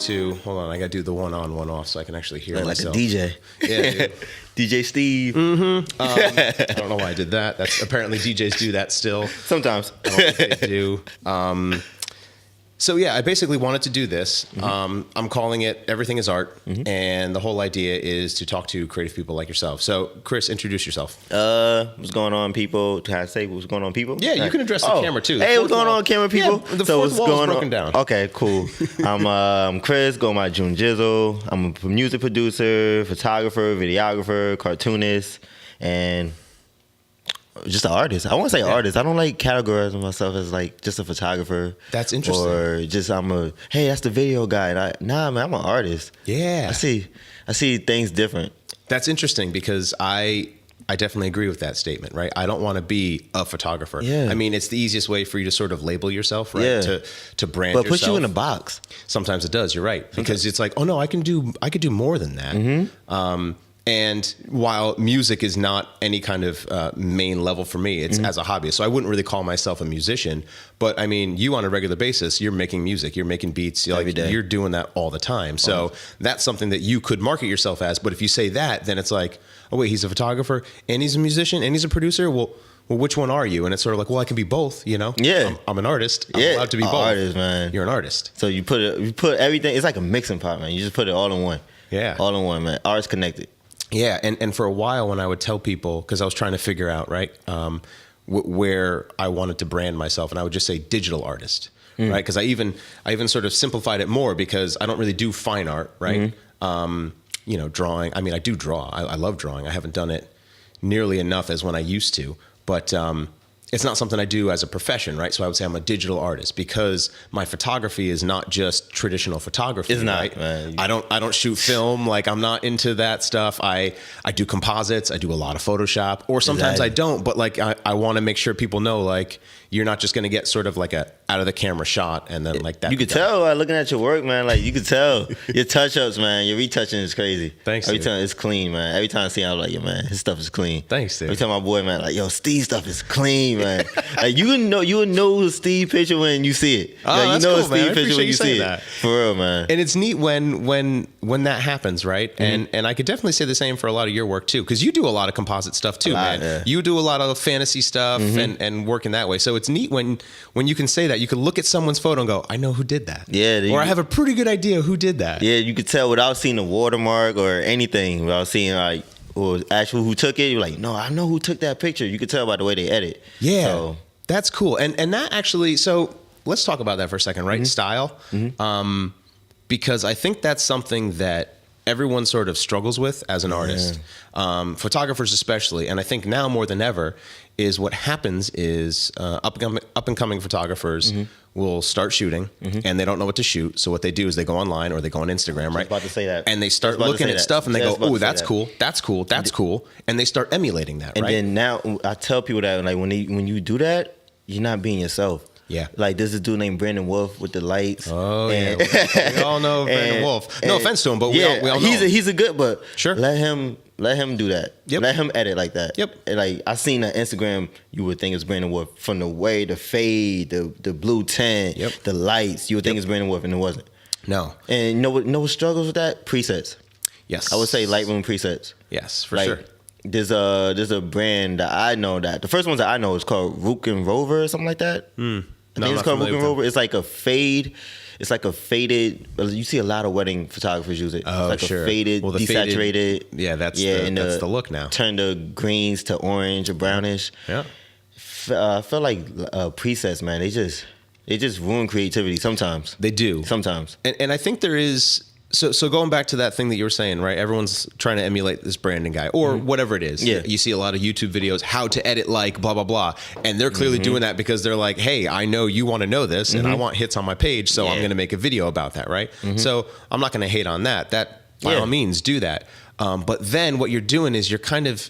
to, hold on, I gotta do the one on, one off so I can actually hear myself. Like a DJ. Yeah, DJ Steve. I don't know why I did that. That's apparently DJs do that still. Sometimes. I don't think they do. So yeah, I basically wanted to do this. I'm calling it Everything is Art, and the whole idea is to talk to creative people like yourself. So Chris, introduce yourself. What's going on, people? Can I say what's going on, people? Yeah, you can address the camera too. Hey, what's going on, camera people? Yeah, the fourth wall is broken down. Okay, cool. I'm Chris, go by Junejussle. I'm a music producer, photographer, videographer, cartoonist, and just an artist. I want to say artist. I don't like categorizing myself as like just a photographer. That's interesting. Or just hey, that's the video guy. And nah, man, I'm an artist. Yeah. I see things different. That's interesting because I definitely agree with that statement, right? I don't want to be a photographer. Yeah. I mean, it's the easiest way for you to sort of label yourself, right? Yeah. To brand but yourself. put you in a box. Sometimes it does. You're right. Because it's like, oh no, I could do more than that. And while music is not any kind of main level for me, it's as a hobby. So I wouldn't really call myself a musician. But I mean, you on a regular basis, you're making music, you're making beats, Every day. You're doing that all the time. So that's something that you could market yourself as. But if you say that, then it's like, oh wait, he's a photographer and he's a musician and he's a producer. Well, which one are you? And it's sort of like, well, I can be both, you know? Yeah. I'm an artist. I'm allowed to be both. Artist, man. You're an artist. So you put everything, it's like a mixing pot, man. You just put it all in one. Yeah. All in one, man. Art's connected. Yeah, and for a while when I would tell people, because I was trying to figure out, right, where I wanted to brand myself, and I would just say digital artist, right? Because I even sort of simplified it more because I don't really do fine art, right? You know, drawing. I mean, I do draw. I love drawing. I haven't done it nearly enough as when I used to, but it's not something I do as a profession, right? So I would say I'm a digital artist because my photography is not just traditional photography. It's not, right? man. I don't shoot film. Like I'm not into that stuff. I do composites. I do a lot of Photoshop, or sometimes I don't. But like I want to make sure people know like you're not just going to get sort of like a out of the camera shot and then like that. You could tell looking at your work, man. Like you could tell your touch ups, man. Your retouching is crazy. Thanks. Every time it's clean, man. Every time I see, I'm like, yo, man, his stuff is clean. Thanks, dude. Every time my boy, man, like, yo, Steve's stuff is clean, man. Like you would know the Steve picture when you see it. Oh, like, that's you know cool, the Steve man. picture when you see that. it. For real, man. And it's neat when that happens, right? And I could definitely say the same for a lot of your work too, because you do a lot of composite stuff too, man. Yeah. You do a lot of fantasy stuff and work in that way. So it's neat when you can say that. You can look at someone's photo and go, I know who did that. Yeah. Or I have a pretty good idea who did that. Yeah, you could tell without seeing a watermark or anything, without seeing like or actually who took it. You're like, no, I know who took that picture. You could tell by the way they edit. Yeah, so, that's cool. And that actually, so let's talk about that for a second, right? Style. Because I think that's something that everyone sort of struggles with as an artist, photographers especially. And I think now more than ever is what happens is up and coming photographers will start shooting and they don't know what to shoot. So what they do is they go online or they go on Instagram, right? about to say that. And they start looking at stuff and they go, oh, that's cool. That's cool. That's cool. And they start emulating that, and right? then now I tell people that like when you do that, you're not being yourself. Yeah. Like there's a dude named Brandon Wolf with the lights. Oh, yeah. We all know Brandon Wolf. No offense to him, but we all know him. He's a good, but sure. Let him do that. Yep. Let him edit like that. Yep. And like I seen on Instagram, you would think it's Brandon Wolf from the way the fade, the blue tint, the lights. You would think it's Brandon Wolf, and it wasn't. No. And you know what struggles with that? Presets. Yes. I would say Lightroom presets. Yes, for like, sure. There's a brand that I know that the first ones that I know is called Rook and Rover or something like that. I think it's called Rook and Rover. It's like a fade. It's like a faded. You see a lot of wedding photographers use it. Oh, it's like sure. a faded, desaturated. Yeah, that's the look now. Turn the greens to orange or brownish. Yeah. I feel like presets, man. They just ruin creativity sometimes. They do sometimes. And I think there is. So going back to that thing that you were saying, right? Everyone's trying to emulate this Brandon guy or whatever it is. Yeah. You see a lot of YouTube videos, how to edit like blah, blah, blah. And they're clearly doing that because they're like, hey, I know you want to know this and I want hits on my page. So I'm going to make a video about that, right? So I'm not going to hate on that. That by all means do that. But then what you're doing is you're kind of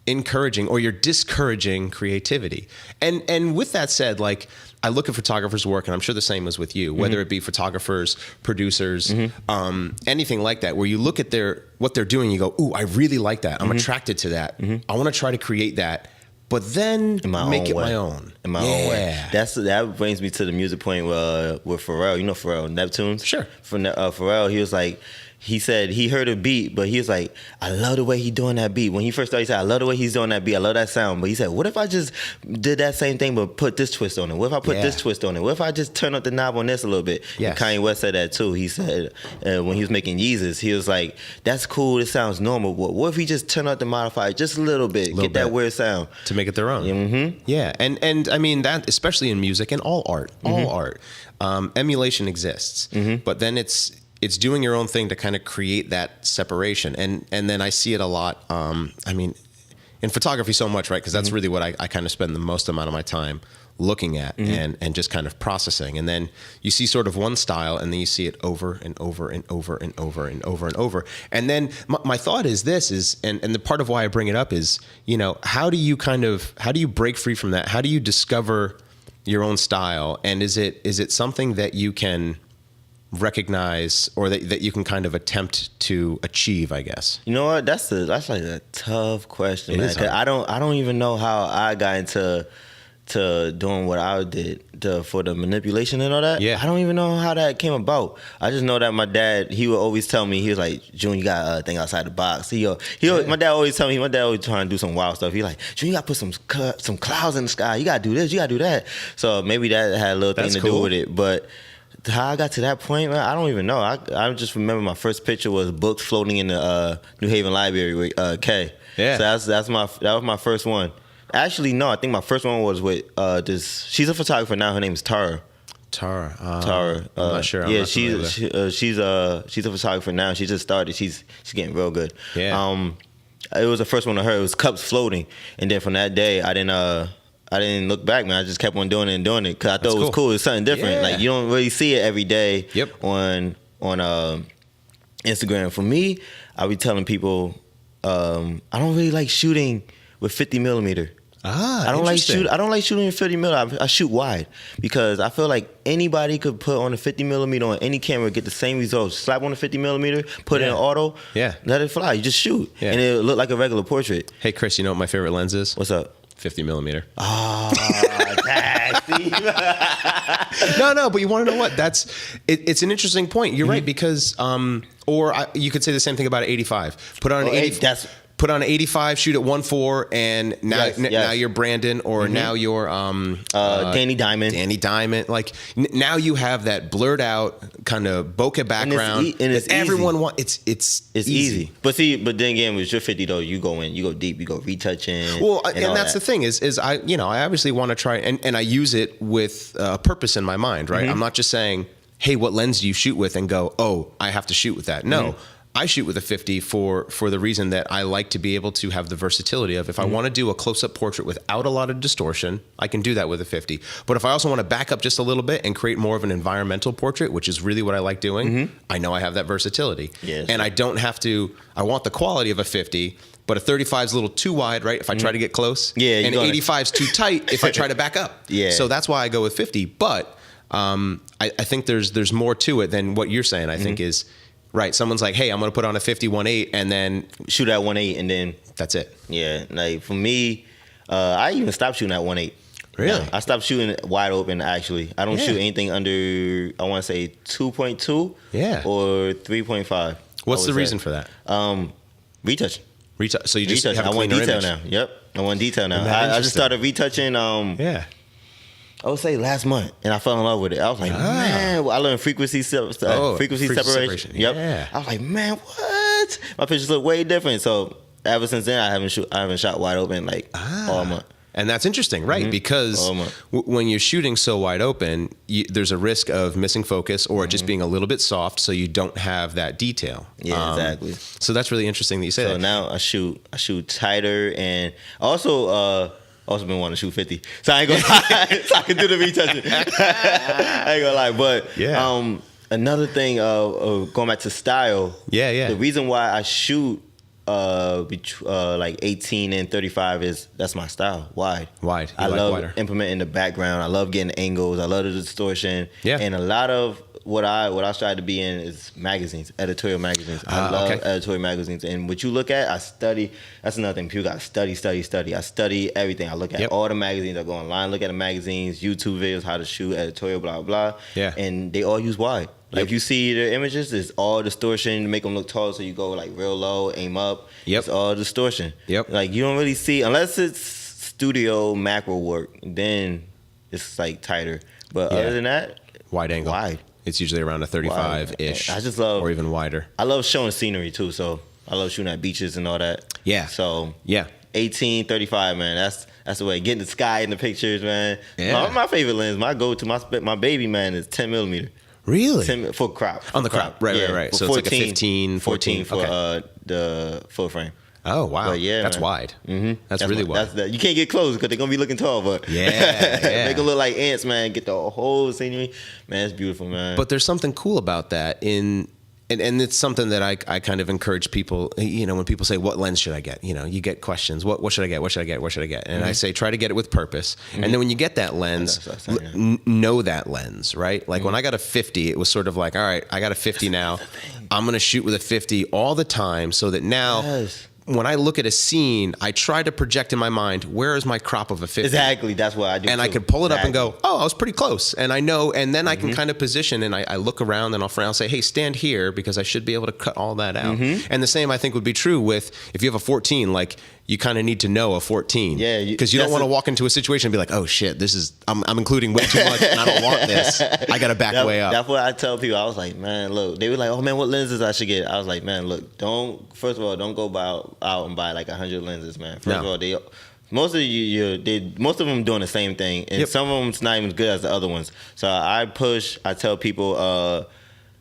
encouraging or you're discouraging creativity. And with that said, like, I look at photographers' work, and I'm sure the same is with you, whether it be photographers, producers, anything like that, where you look at what they're doing, you go, ooh, I really like that. I'm attracted to that. I want to try to create that, but then make it way. my own. In my own way. That brings me to the music point with Pharrell. You know Pharrell, Neptunes? Sure. Pharrell, he was like, he said he heard a beat, but he was like, I love the way he's doing that beat. When he first started, he said, I love the way he's doing that beat. I love that sound. But he said, what if I just did that same thing but put this twist on it? What if I put this twist on it? What if I just turn up the knob on this a little bit? Yes. And Kanye West said that too. He said when he was making Yeezus, he was like, that's cool. It sounds normal. But what if he just turn up the modifier just a little bit? Get that weird sound. To make it their own. Mm-hmm. Yeah. And I mean, that, especially in music and all art, emulation exists. But then it's doing your own thing to kind of create that separation. And then I see it a lot. I mean, in photography so much, right? Because that's really what I kind of spend the most amount of my time looking at and just kind of processing. And then you see sort of one style, and then you see it over and over and over and over and over and over. And then my thought is this and the part of why I bring it up is, you know, how do you break free from that? How do you discover your own style? And is it something that you can recognize or that you can kind of attempt to achieve, I guess? You know what? That's like a tough question, man. 'Cause I don't even know how I got into doing what I did for the manipulation and all that. Yeah. I don't even know how that came about. I just know that my dad, he would always tell me, he was like, June, you got to think outside the box. My dad always tell me, my dad always trying to do some wild stuff. He like, June, you got to put some clouds in the sky. You got to do this, you got to do that. So maybe that had a little thing to do with it. But how I got to that point, man, I don't even know. I just remember my first picture was books floating in the New Haven Library with Kay. Yeah. So that was my first one. Actually, no, I think my first one was with she's a photographer now. Her name is Tara. Tara. I'm not sure. She's a photographer now. She just started. She's getting real good. Yeah. It was the first one of her. It was cups floating, and then from that day, I didn't look back, man. I just kept on doing it because I thought it was cool. It's something different. Yeah. Like you don't really see it every day. Yep. On Instagram. For me, I be telling people I don't really like shooting with 50 millimeter. I don't like shooting with 50 millimeter. I shoot wide because I feel like anybody could put on a 50 millimeter on any camera, get the same results. Slap on a 50 millimeter, put it in auto, let it fly. You just shoot, and it'll look like a regular portrait. Hey Chris, you know what my favorite lens is? What's up? 50 millimeter. Oh, nasty. No, but you want to know what? It's an interesting point. You're right, because you could say the same thing about an 85. Put on an 80. Put on an 85, shoot at 1.4, and now you're Brandon, or now you're Danny Diamond. Danny Diamond. Like now you have that blurred out kind of bokeh background. And it's everyone easy. wants. It's easy. But then again, with your 50 though, you go deep, you go retouching. Well, and that's the thing is I obviously want to try and I use it with a purpose in my mind, right? I'm not just saying, hey, what lens do you shoot with, and go, oh, I have to shoot with that. No. I shoot with a 50 for the reason that I like to be able to have the versatility of, if I want to do a close-up portrait without a lot of distortion, I can do that with a 50. But if I also want to back up just a little bit and create more of an environmental portrait, which is really what I like doing, I know I have that versatility. Yes. And I don't have to, I want the quality of a 50, but a 35 is a little too wide, right? If I try to get close. Yeah. And 85 is too tight if I try to back up. Yeah. So that's why I go with 50. But I think there's more to it than what you're saying, I think is... Right, someone's like, hey, I'm going to put on a 50-1.8 and then... Shoot at 1.8 and then... That's it. Yeah, like for me, I even stopped shooting at 1.8. Really? I stopped shooting wide open, actually. I don't shoot anything under, I want to say 2.2 or 3.5. What's the reason for that? Retouching. So you just have a I want cleaner detail image. now. Yep, I want detail now. I just started retouching... I would say last month, and I fell in love with it. I was like, man, I learned frequency separation. Yep. Yeah. I was like, man, what? My pictures look way different. So ever since then, I haven't shot wide open like all month. And that's interesting, right? Because when you're shooting so wide open, there's a risk of missing focus or just being a little bit soft, so you don't have that detail. Yeah, exactly. So that's really interesting that you say that. So now I shoot tighter, and also been wanting to shoot 50. So I ain't gonna lie. So I can do the retouching. I ain't gonna lie. But another thing, going back to style. Yeah. The reason why I shoot like 18 and 35 is that's my style. Wide. I love wider. implementing the background. I love getting angles. I love the distortion. Yeah. And a lot of what I strive to be in is magazines, editorial magazines. I love editorial magazines, and what you look at, I study. That's another thing. People got to study. I study everything. I look at all the magazines. I go online, look at the magazines, YouTube videos, how to shoot, editorial, blah blah. Yeah, and they all use wide. Like if you see their images, it's all distortion to make them look tall. So you go like real low, aim up. Yep, it's all distortion. Yep, like you don't really see unless it's studio macro work. Then it's like tighter. But other than that, wide angle. Wide. It's usually around a 35-ish. I just love, or even wider. I love showing scenery too. So I love shooting at beaches and all that. Yeah. So 18, 35, man. That's the way. Getting the sky in the pictures, man. Yeah. My favorite lens, my go-to, my baby, man, is 10 millimeter. Really? 10 for crop. On the crop. Right. So 14, it's like a 15, 14 for the full frame. Oh, wow. But that's wide. Mm-hmm. That's really wide. You can't get close because they're going to be looking tall, but make them look like ants, man. Get the whole scenery. Man, it's beautiful, man. But there's something cool about that and it's something that I kind of encourage people, when people say, what lens should I get? You get questions. What should I get? What should I get? What should I get? And I say, try to get it with purpose. And then when you get that lens, know that lens, right? Like when I got a 50, it was sort of like, all right, I got a 50 now. I'm going to shoot with a 50 all the time so that now when I look at a scene, I try to project in my mind, where is my crop of a 50? Exactly. That's what I do. And I could pull it up and go, oh, I was pretty close. And I know, and then I can kind of position and I look around and I'll say, hey, stand here because I should be able to cut all that out. And the same I think would be true with, if you have a 14, like you kind of need to know a 14. Yeah. Because you don't want to walk into a situation and be like, oh shit, I'm including way too much and I don't want this. I got to back way up. That's what I tell people. I was like, man, look, they were like, oh man, what lenses I should get? I was like, man, look, first of all, don't go out and buy like 100 lenses, man. First of all, most of them doing the same thing, and some of them's not even as good as the other ones. So I tell people,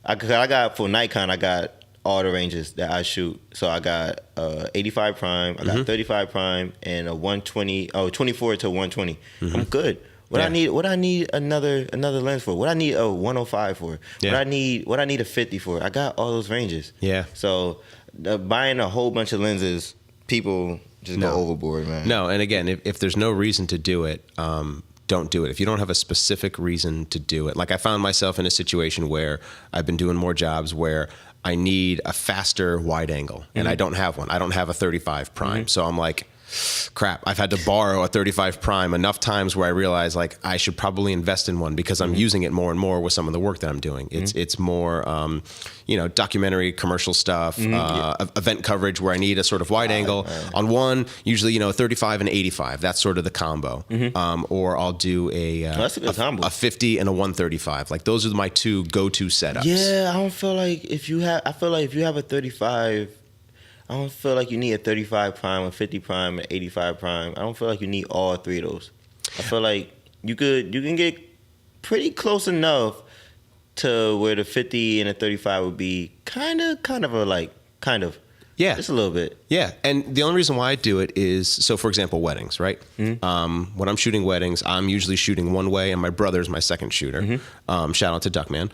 I got for Nikon, I got all the ranges that I shoot. So I got 85 prime, I got 35 prime, and a 120, 24 to 120. I'm good. What I need another lens for? What I need a 105 for? What I need a 50 for? I got all those ranges. Yeah. So buying a whole bunch of lenses, people just go overboard, man. No, and again, if there's no reason to do it, don't do it. If you don't have a specific reason to do it, like I found myself in a situation where I've been doing more jobs where I need a faster wide angle, and I don't have one. I don't have a 35 prime, so I'm like, crap, I've had to borrow a 35 prime enough times where I realize like I should probably invest in one because I'm using it more and more with some of the work that I'm doing. It's more, documentary, commercial stuff, event coverage where I need a sort of wide angle on one, usually, 35 and 85. That's sort of the combo. Or I'll do that's a good combo. A 50 and a 135. Like those are my two go-to setups. Yeah, I feel like if you have a 35, I don't feel like you need a 35 prime, a 50 prime, an 85 prime. I don't feel like you need all three of those. I feel like you can get pretty close enough to where the 50 and the 35 would be kind of. Yeah. Just a little bit. Yeah. And the only reason why I do it is, so for example, weddings, right? When I'm shooting weddings, I'm usually shooting one way and my brother's my second shooter. Shout out to Duckman.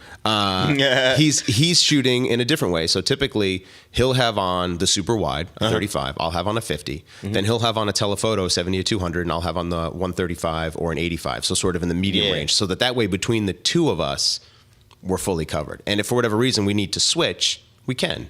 He's shooting in a different way. So typically he'll have on the super wide, a 35. I'll have on a 50. Then he'll have on a telephoto 70 to 200 and I'll have on the 135 or an 85. So sort of in the medium range. So that way between the two of us, we're fully covered. And if for whatever reason we need to switch, we can.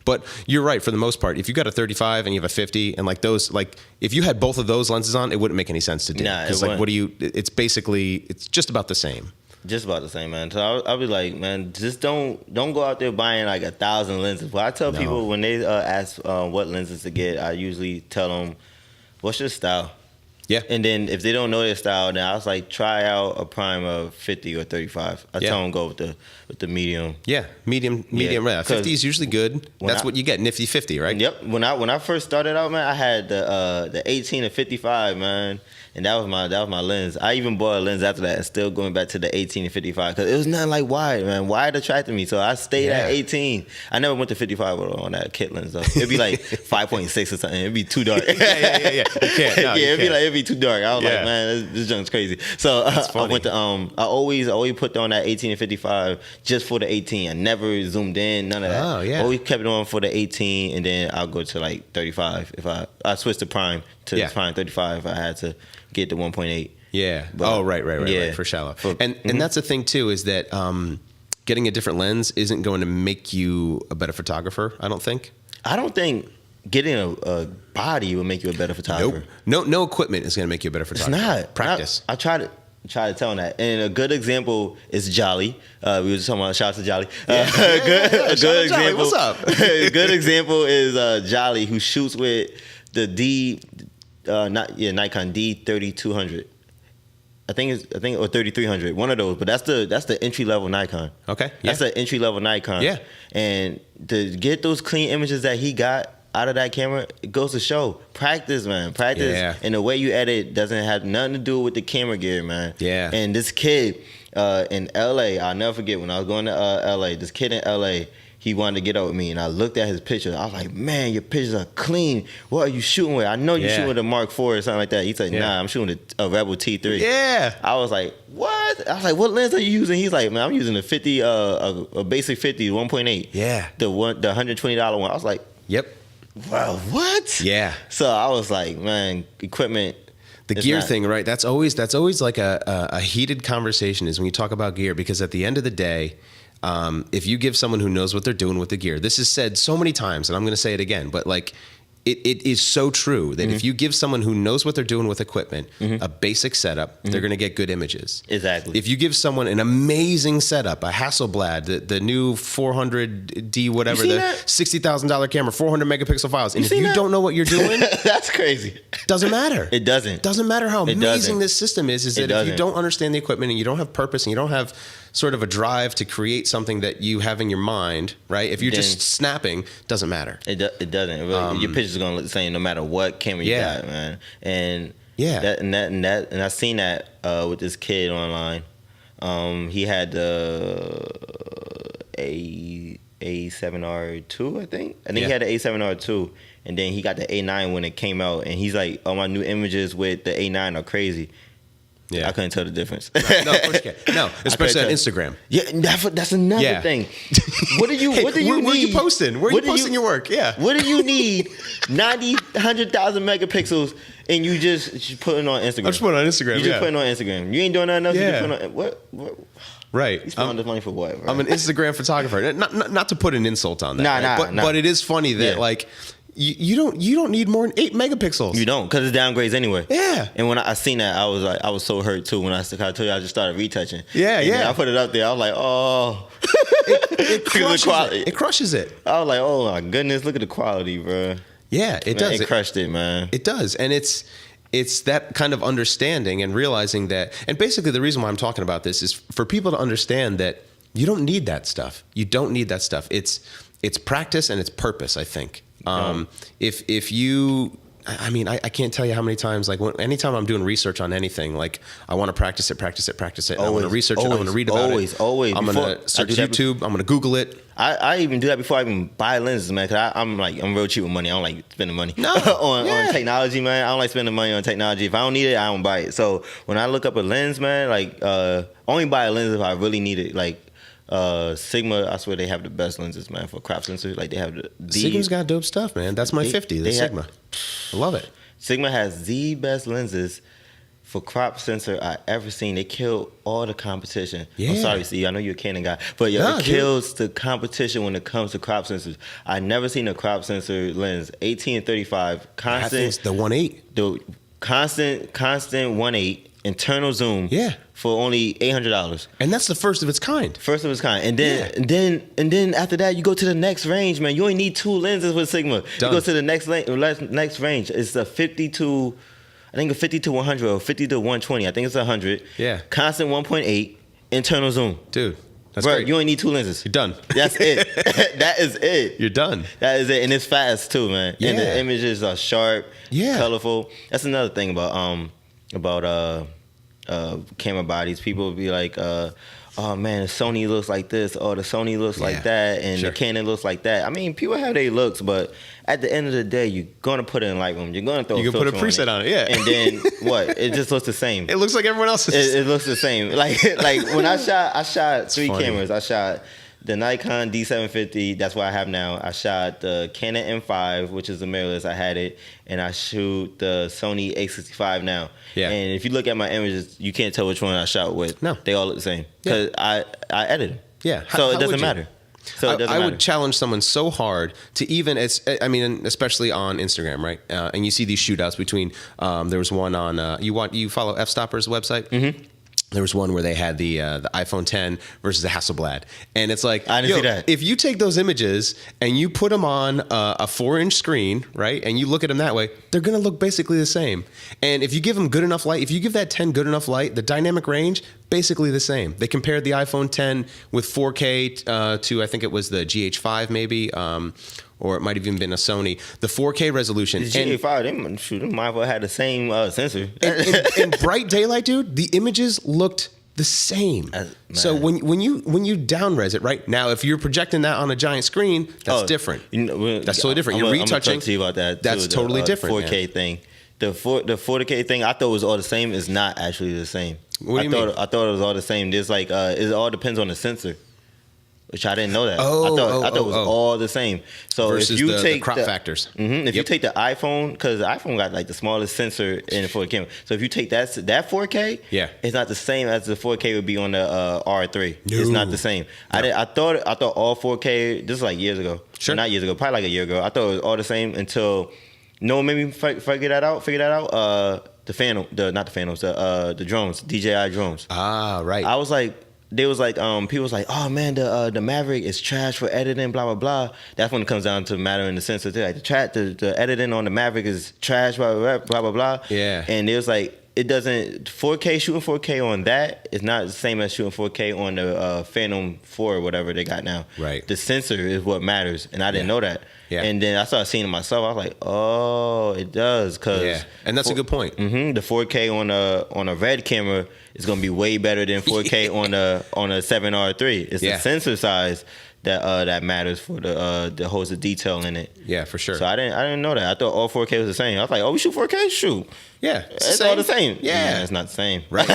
But you're right, for the most part, if you got a 35 and you have a 50 and like those, like if you had both of those lenses on, it wouldn't make any sense to do. Because like, it's just about the same. Just about the same, man. So I'll be like, man, just don't go out there buying like 1,000 lenses. But I tell people when they ask what lenses to get, I usually tell them, what's your style? Yeah. And then if they don't know their style, then I was like, try out a prime of 50 or 35. I tell them go with the medium. Yeah, medium. Yeah. 50 is usually good. That's what you get, nifty 50, right? Yep. When I first started out, man, I had the 18 to 55, man. And that was my lens. I even bought a lens after that and still going back to the 18 and 55 because it was nothing like wide, man. Wide attracted me, so I stayed at 18. I never went to 55 on that kit lens though. It'd be like 5.6 or something. It'd be too dark. Yeah. You can't. No, it'd be too dark. I was like, man, this junk's crazy. So I went to I always put on that 18 and 55 just for the 18. I never zoomed in, none of that. Oh yeah. Always kept it on for the 18, and then I'll go to like 35 if I switched to prime to prime 35 if I had to get the 1.8. Yeah. But, Right. For shallow. And that's the thing too, is that getting a different lens isn't going to make you a better photographer, I don't think. I don't think getting a body will make you a better photographer. Nope. No equipment is going to make you a better photographer. It's not. Practice. I try to tell him that. And a good example is Jolly. We were just talking about, shout out to Jolly. A good example. Jolly, what's up? A good example is Jolly, who shoots with the Nikon D3200. I think or 3300, one of those. But that's the entry level Nikon. Okay, yeah. That's the entry level Nikon. Yeah. And to get those clean images that he got out of that camera, it goes to show. Practice, man. Practice. Yeah. And the way you edit doesn't have nothing to do with the camera gear, man. Yeah. And this kid in LA, I'll never forget when I was going to LA, this kid in LA, he wanted to get up with me, and I looked at his pictures. I was like, man, your pictures are clean. What are you shooting with? I know you're shooting with a Mark IV or something like that. He said, nah, I'm shooting a Rebel T3. Yeah. I was like, what? I was like, what lens are you using? He's like, man, I'm using a 50, a basic 50, 1.8. Yeah. The $120 one. I was like, yep. Wow, what? Yeah. So I was like, man, equipment. The gear thing, right? That's always like a heated conversation is when you talk about gear, because at the end of the day, if you give someone who knows what they're doing with the gear, this is said so many times, and I'm going to say it again, but like it is so true that if you give someone who knows what they're doing with equipment a basic setup, they're going to get good images. Exactly. If you give someone an amazing setup, a Hasselblad, the new 400D whatever, the $60,000 camera, 400 megapixel files, and if you don't know what you're doing, that's crazy. Doesn't matter. It doesn't. Doesn't matter how amazing this system is that if you don't understand the equipment and you don't have purpose and you don't have sort of a drive to create something that you have in your mind, right? If you're just snapping, doesn't matter. It doesn't. Really, your picture's gonna look the same no matter what camera you got, man. And and I seen that with this kid online. He had the A7R2, I think. He had the A7R2, and then he got the A9 when it came out, and he's like, "Oh, my new images with the A9 are crazy." Yeah, I couldn't tell the difference. No, of course you can. No, especially on Instagram. Yeah, that's another thing. What do you need? Where are you posting? Where are you posting your work? Yeah. What do you need? 100,000 megapixels, and you just putting it on Instagram. I'm just putting it on Instagram. You just putting it on Instagram. You ain't doing nothing else. Yeah. You just putting it on, what? Right. You spending this money for what, bro? I'm an Instagram photographer. Not to put an insult on that. But it is funny that like. You don't need more than 8 megapixels. You don't, because it's downgrades anyway. Yeah. And when I seen that, I was so hurt too. When I told you, I just started retouching. Yeah, I put it up there. I was like, oh, it crushes it. I was like, oh my goodness, look at the quality, bro. Yeah, it does. It crushed it, man. It does, and it's that kind of understanding and realizing that. And basically, the reason why I'm talking about this is for people to understand that you don't need that stuff. You don't need that stuff. It's practice and it's purpose, I think. If you, I mean, I can't tell you how many times, like anytime I'm doing research on anything, like I want to practice it. I want to research it. I want to read about it. Always. I'm going to search YouTube. I'm going to Google it. I even do that before I even buy lenses, man. Cause I'm real cheap with money. I don't like spending money on technology, man. I don't like spending money on technology. If I don't need it, I don't buy it. So when I look up a lens, man, like only buy a lens if I really need it. Like Sigma, I swear they have the best lenses, man, for crop sensors. Like they have the Sigma's got dope stuff, man. That's my 50, the Sigma. I love it. Sigma has the best lenses for crop sensor I ever seen. They killed all the competition. Yeah. I'm sorry, Steve. I know you're a Canon guy, but it kills the competition when it comes to crop sensors. I never seen a crop sensor lens 18 and 35 constant. I think it's the 1.8. The constant 1.8 internal zoom. Yeah. For only $800, and that's the first of its kind. And then after that, you go to the next range, man. You only need 2 lenses with Sigma. Done. You go to the next range. It's a 50 to 100 or 50 to 120. I think it's 100. Yeah. Constant 1.8 internal zoom. Dude, that's Bro, great. you only need 2 lenses. You're done. That's it. That is it. You're done. That is it, and it's fast too, man. Yeah. And the images are sharp, colorful. That's another thing about camera bodies. People will be like, oh man, the Sony looks like this, or the Sony looks like that, and the Canon looks like that. I mean, people have their looks, but at the end of the day, you're gonna put it in Lightroom. You're gonna throw. You can put a preset on it, yeah. And then what? It just looks the same. It looks like everyone else's. It looks the same. Like when I shot 3 cameras. I shot the Nikon D750. That's what I have now. I shot the Canon M5, which is the mirrorless. I had it, and I shoot the Sony A65 now. Yeah. And if you look at my images, you can't tell which one I shot with. No, they all look the same because I edit them. Yeah. So it doesn't matter. So I would challenge someone so hard to even, especially on Instagram, right? And you see these shootouts between, there was one on, you follow F-Stopper's website? Mm-hmm. There was one where they had the iPhone 10 versus the Hasselblad. And it's like, I didn't see that. If you take those images and you put them on a 4-inch screen, right, and you look at them that way, they're going to look basically the same. And if you give them good enough light, if you give that 10 good enough light, the dynamic range, basically the same. They compared the iPhone 10 with 4K to, I think it was the GH5 maybe, or it might have even been a Sony. The 4K resolution. The GH5, they might have had the same sensor. In bright daylight, dude, the images looked the same. So when you down-res it, right? Now, if you're projecting that on a giant screen, that's different. That's totally different. You're retouching. I'm talk to you about that. That's totally different. 4K thing. The 4K thing, I thought was all the same. It's not actually the same. What do you mean? I thought it was all the same. There's like it all depends on the sensor. Which I didn't know that. I thought it was all the same. So versus if you take the crop factors, if you take the iPhone, because the iPhone got like the smallest sensor in the 4K camera. So if you take that 4K, it's not the same as the 4K would be on the R3. No. It's not the same. No. I thought all 4K. This is like years ago. Sure, not years ago. Probably like a year ago. I thought it was all the same until no one made me figure that out. The drones, DJI drones. Ah, right. I was like. They was like, people was like, oh man, the Maverick is trash for editing, blah blah blah. That's when it comes down to matter in the sense of like the editing on the Maverick is trash, blah blah blah blah blah. Yeah. And it was like it doesn't 4K shooting 4K on that is not the same as shooting 4K on the Phantom 4 or whatever they got now. Right. The sensor is what matters, and I didn't know that. Yeah. And then I started seeing it myself. I was like, oh, it does, cause and that's a good point. Mm-hmm, the 4K on a Red camera is gonna be way better than 4K on a 7R3. It's the sensor size that matters for the holds the detail in it. Yeah, for sure. So I didn't know that. I thought all 4K was the same. I was like, oh, we shoot 4K? Shoot. Yeah, it's all the same. Yeah, it's not the same. Right.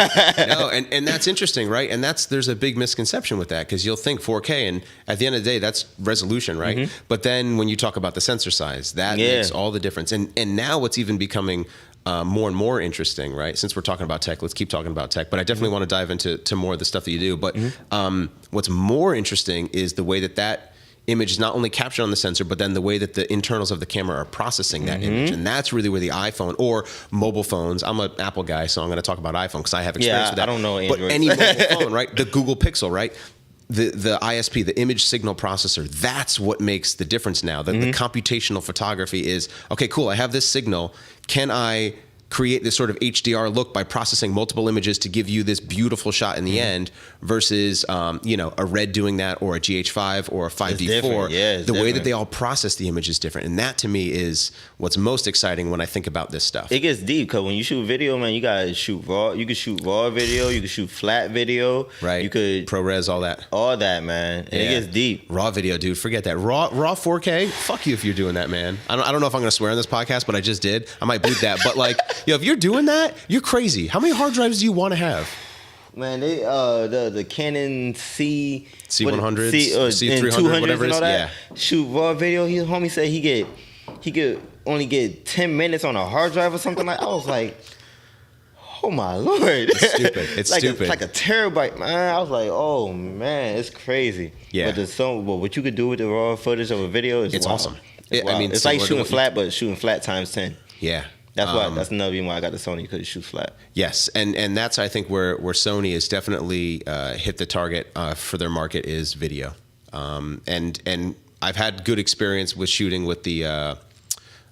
No, and that's interesting, right? And there's a big misconception with that because you'll think 4K, and at the end of the day, that's resolution, right? Mm-hmm. But then when you talk about the sensor size, that makes all the difference. And now what's even becoming more and more interesting, right? Since we're talking about tech, let's keep talking about tech. But I definitely want to dive into more of the stuff that you do. But what's more interesting is the way that image is not only captured on the sensor, but then the way that the internals of the camera are processing that image. And that's really where the iPhone or mobile phones, I'm an Apple guy, so I'm going to talk about iPhone because I have experience with that. I don't know Android. But any mobile phone, right? The Google Pixel, right? The ISP, the image signal processor, that's what makes the difference now. The computational photography is, okay, cool, I have this signal. Can I create this sort of HDR look by processing multiple images to give you this beautiful shot in the end versus, a Red doing that or a GH5 or a 5D4. The way that they all process the image is different. And that to me is what's most exciting when I think about this stuff. It gets deep because when you shoot video, man, you got to shoot raw. You can shoot raw video. You can shoot flat video. Right. You could ProRes, all that. All that, man. And it gets deep. Raw video, dude. Forget that. Raw 4K. Fuck you if you're doing that, man. I don't know if I'm going to swear on this podcast, but I just did. I might bleep that. But like, if you're doing that, you're crazy. How many hard drives do you want to have? Man, they the Canon C100s, C300, whatever it is. Yeah. Shoot raw video. His homie said he could only get 10 minutes on a hard drive or something like. I was like, oh my lord, it's stupid. It's like stupid. It's like a terabyte, man. I was like, oh man, it's crazy. Yeah. But what you could do with the raw footage of a video is wild. Awesome. It's like shooting flat, but shooting flat times 10. Yeah. That's another reason why I got the Sony, because it shoots flat. Yes, and that's I think where Sony has definitely hit the target for their market is video, and I've had good experience with shooting with the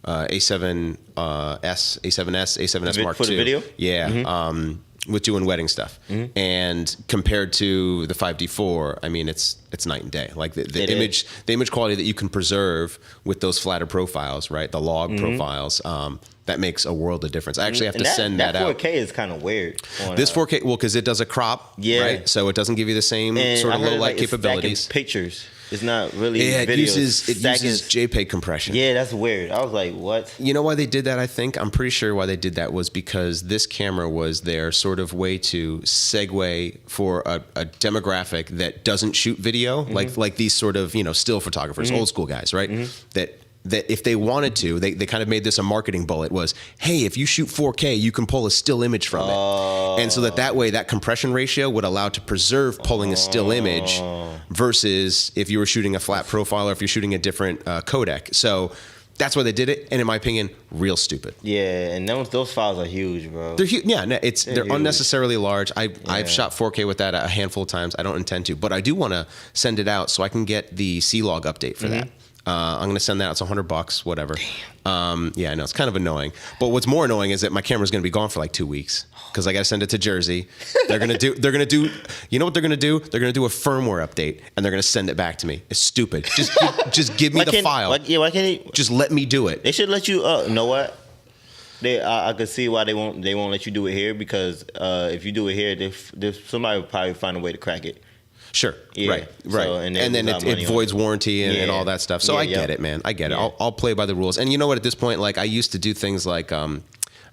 A7S, A7S Mark II for the video. Yeah. Mm-hmm. With doing wedding stuff, and compared to the 5D4, I mean it's night and day. Like the image quality that you can preserve with those flatter profiles, right? The log profiles, that makes a world of difference. I actually have to send that out. 4K is kind of weird. This 4K, well, because it does a crop, right? So it doesn't give you the same sort of low light capabilities. Pictures. It's not really Yeah, it video. uses JPEG compression. Yeah, that's weird. I was like, what? You know why they did that, I think? I'm pretty sure why they did that was because this camera was their sort of way to segue for a demographic that doesn't shoot video, like these sort of, still photographers, old school guys, right? That if they wanted to, they kind of made this a marketing bullet was, hey, if you shoot 4K, you can pull a still image from it. And so that way, that compression ratio would allow to preserve pulling a still image versus if you were shooting a flat profile or if you're shooting a different codec. So that's why they did it. And in my opinion, real stupid. Yeah, and those files are huge, bro. They're huge. Yeah, they're unnecessarily large. I've shot 4K with that a handful of times. I don't intend to, but I do want to send it out so I can get the C-Log update for that. I'm going to send that out. It's $100, whatever. Yeah, I know it's kind of annoying. But what's more annoying is that my camera's going to be gone for like 2 weeks because I got to send it to Jersey. They're going to do, you know what they're going to do? They're going to do a firmware update and they're going to send it back to me. It's stupid. Just give me the file. Why can't they? Just let me do it. They should let you, know what? I could see why they won't let you do it here because if you do it here, somebody will probably find a way to crack it. Sure. Yeah. Right. So, and then it voids warranty and all that stuff. So I get it, man. I get it. I'll play by the rules. And you know what? At this point, like I used to do things like I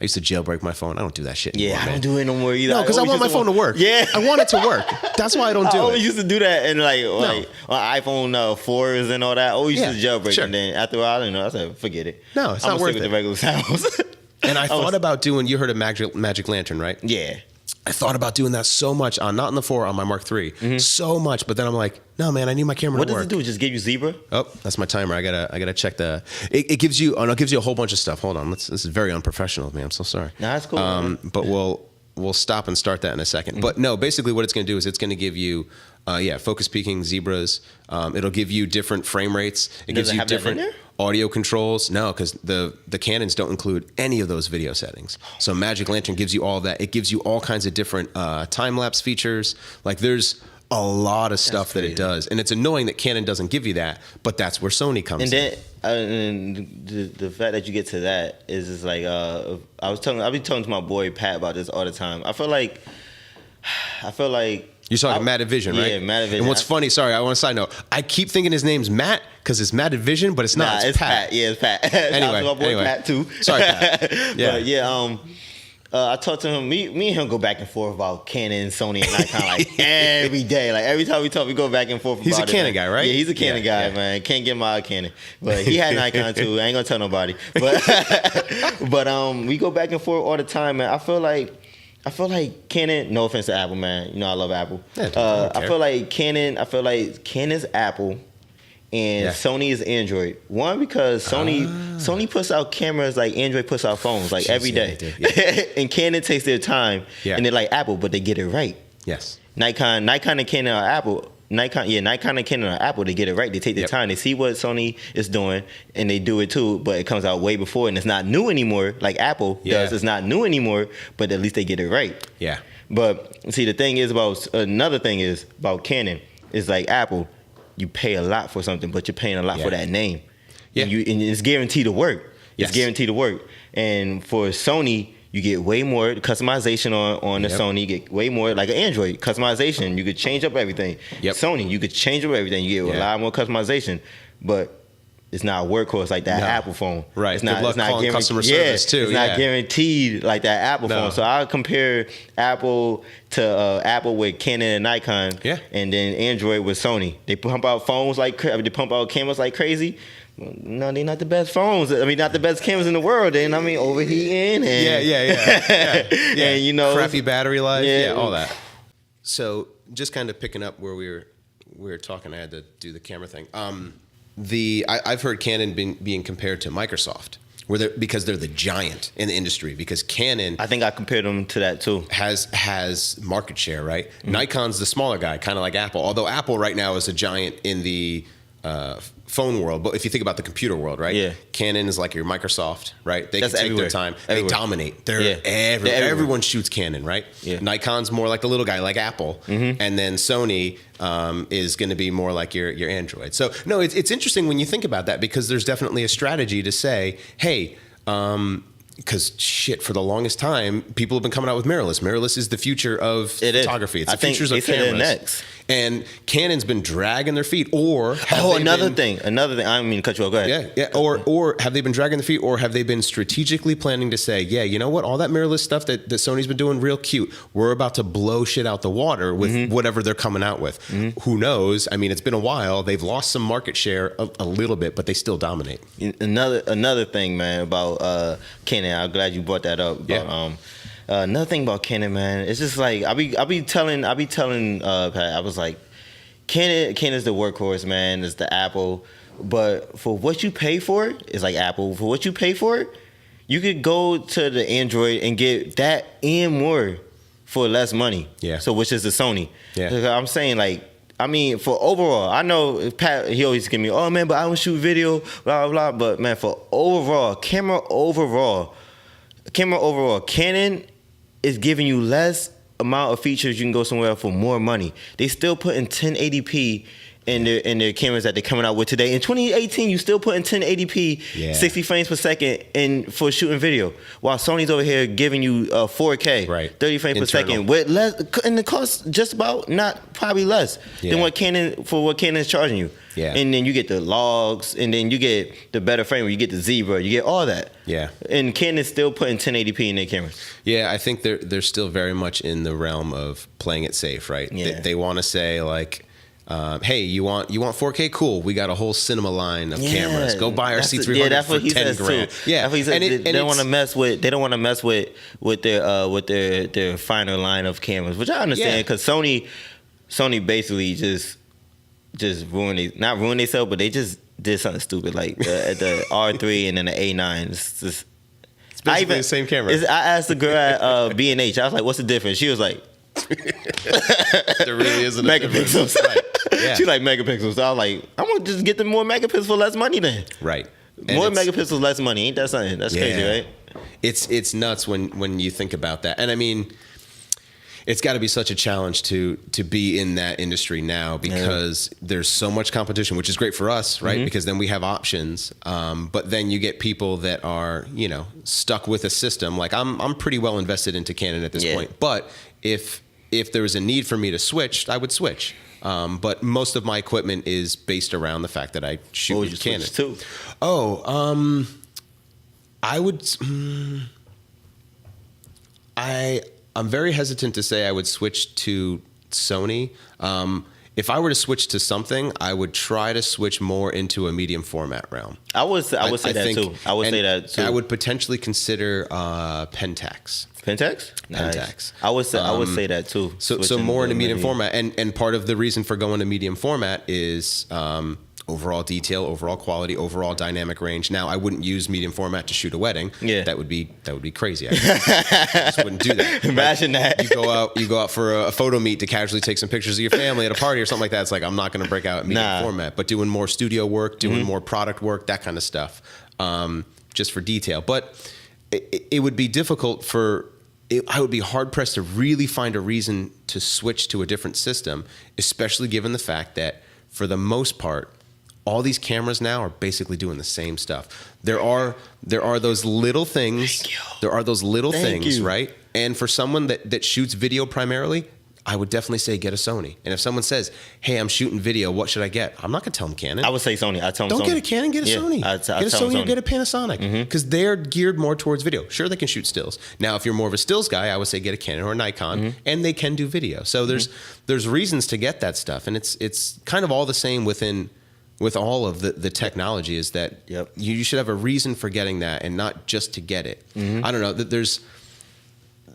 used to jailbreak my phone. I don't do that shit anymore. Yeah, I don't do it no more either. No, because I want my phone to work. Yeah, I want it to work. That's why I don't do it. I always used to do that, and like on iPhone 4s and all that. I always used to jailbreak, sure. And then after a while, I said, forget it. No, it's not worth it. With the regular sounds. And I thought about doing. You heard of Magic Lantern, right? Yeah. I thought about doing that so much on not on the 4, on my Mark III, so much. But then I'm like, no, man, I need my camera to work. What does it do? Just give you zebra? Oh, that's my timer. I gotta check the. It gives you. Oh no, it gives you a whole bunch of stuff. Hold on, this is very unprofessional of me. I'm so sorry. No, that's cool. But we'll stop and start that in a second. But no, basically what it's going to do is it's going to give you, focus peaking, zebras. It'll give you different frame rates. It gives you different audio controls. No, because the Canons don't include any of those video settings. So Magic Lantern gives you all of that. It gives you all kinds of different time lapse features. Like there's a lot of stuff that it does, and it's annoying that Canon doesn't give you that. But that's where Sony comes in. And the fact that you get to that is like I'll be talking to my boy Pat about this all the time. I feel like you're talking Matted Vision, right? Yeah, Matted Vision. And what's funny, sorry, I want to side note. I keep thinking his name's Matt because it's Matted Vision, but it's not. It's Pat. Yeah, it's Pat. Anyway, my boy Pat too. Sorry, Pat. Yeah. But yeah, I talked to him. Me and him go back and forth about Canon, Sony, and Nikon like every day. Like every time we talk, we go back and forth. He's about a Canon guy, right? Yeah, he's a Canon guy, man. Can't get my Canon, but he had Nikon too. I ain't gonna tell nobody. But we go back and forth all the time, man. I feel like Canon. No offense to Apple, man. You know I love Apple. Yeah, I feel like Canon's Apple. And Sony is Android. One, because Sony puts out cameras like Android puts out phones like every day. And Canon takes their time. Yeah. And they're like Apple, but they get it right. Yes. Nikon and Canon are Apple. Nikon and Canon are Apple. They get it right. They take their time. They see what Sony is doing, and they do it too. But it comes out way before, and it's not new anymore. Like Apple does, it's not new anymore. But at least they get it right. Yeah. But see, another thing is about Canon is like Apple. You pay a lot for something, but you're paying a lot for that name. Yeah. And it's guaranteed to work. It's guaranteed to work. And for Sony, you get way more customization on the Sony. You get way more like an Android customization. You could change up everything. Sony, you could change up everything. You get a lot more customization. But it's not a workhorse like that Apple phone. Right. It's not guaranteed. Customer service too. It's not guaranteed like that Apple phone. So I compare Apple to Apple with Canon and Nikon. Yeah. And then Android with Sony. They pump out phones they pump out cameras like crazy. No, they're not the best phones. I mean, not the best cameras in the world. And I mean, overheating and and crappy battery life. Yeah, all that. So just kind of picking up where we were talking. I had to do the camera thing. I've heard Canon being compared to Microsoft, because they're the giant in the industry. Because Canon, I think I compared them to that too, has market share, right? Mm-hmm. Nikon's the smaller guy, kind of like Apple. Although Apple right now is a giant in the phone world, but if you think about the computer world, right? Yeah. Canon is like your Microsoft, right? They can take their time. Everywhere. They dominate. They're everywhere. Everyone shoots Canon, right? Yeah. Nikon's more like the little guy, like Apple, and then Sony is going to be more like your Android. So no, it's interesting when you think about that because there's definitely a strategy to say, hey. Because for the longest time, people have been coming out with mirrorless. Mirrorless is the future of photography. It's the future of cameras. And Canon's been dragging their feet, or another thing. I don't mean to cut you off. Go ahead. Yeah. Or have they been dragging their feet, or have they been strategically planning to say, yeah, you know what, all that mirrorless stuff that Sony's been doing, real cute. We're about to blow shit out the water with whatever they're coming out with. Who knows? I mean, it's been a while. They've lost some market share a little bit, but they still dominate. Another thing, man, about Canon. I'm glad you brought that up. About, another thing about Canon, man, it's just like I be telling Pat, I was like, Canon's the workhorse, man. It's the Apple, but for what you pay for it, it's like Apple. For what you pay for it, you could go to the Android and get that and more for less money. Yeah. So which is the Sony. Yeah. I'm saying, like, I mean, for overall, I know Pat, he always give me, oh man, but I don't shoot video, blah blah blah. But man, for camera overall, Canon is giving you less amount of features. You can go somewhere else for more money. They still put in 1080p in their cameras that they're coming out with today. In 2018, you still put in 1080p, 60 frames per second for shooting video, while Sony's over here giving you 4K, 30 frames per second, with less, and it costs just about, not probably less than what Canon is charging you. Yeah. And then you get the logs, and then you get the better frame, you get the zebra, you get all that. Yeah. And Canon's still putting 1080p in their cameras. Yeah, I think they're still very much in the realm of playing it safe, right? Yeah. They want to say, like, hey, you want 4K? Cool. We got a whole cinema line of cameras. Go buy our C300 for 10 grand. Yeah, that's what he said. They don't want to mess with. They don't want to mess with their finer line of cameras, which I understand, because Sony basically just not ruined themselves, but they just did something stupid, like at the R3 and then the A9. It's basically the same camera. I asked the girl at B&H. I was like, "What's the difference?" She was like, "There really isn't a megapixels." Right. Yeah. She like megapixels. So I was like, "I'm gonna just get them more megapixels for less money then." Right. More megapixels, less money. Ain't that something? That's crazy, right? It's nuts when you think about that. And I mean, it's got to be such a challenge to be in that industry now, because there's so much competition, which is great for us, right? Because then we have options. But then you get people that are, stuck with a system. Like I'm pretty well invested into Canon at this point. But if there was a need for me to switch, I would switch. But most of my equipment is based around the fact that I shoot with Canon. Switch to? I would. I'm very hesitant to say I would switch to Sony. If I were to switch to something, I would try to switch more into a medium format realm. I would say that too. I would potentially consider Pentax. Pentax? Pentax. Nice. I would say that too. So more in a medium format, and part of the reason for going to medium format is overall detail, overall quality, overall dynamic range. Now, I wouldn't use medium format to shoot a wedding. Yeah, that would be crazy. I just wouldn't do that. Imagine that. You go out for a photo meet to casually take some pictures of your family at a party or something like that. It's like, I'm not going to break out medium format, but doing more studio work, doing more product work, that kind of stuff, just for detail. But it would be difficult I would be hard pressed to really find a reason to switch to a different system, especially given the fact that for the most part, all these cameras now are basically doing the same stuff. There are those little things. There are those little things, right? And for someone that shoots video primarily, I would definitely say get a Sony. And if someone says, "Hey, I'm shooting video, what should I get?" I'm not gonna tell them Canon. I would say Sony. I tell them don't get a Canon, get a Sony. Get a Sony or get a Panasonic, because they're geared more towards video. Sure, they can shoot stills. Now, if you're more of a stills guy, I would say get a Canon or a Nikon, and they can do video. So there's reasons to get that stuff, and it's kind of all the same with all of the technology, is that you should have a reason for getting that and not just to get it. I don't know.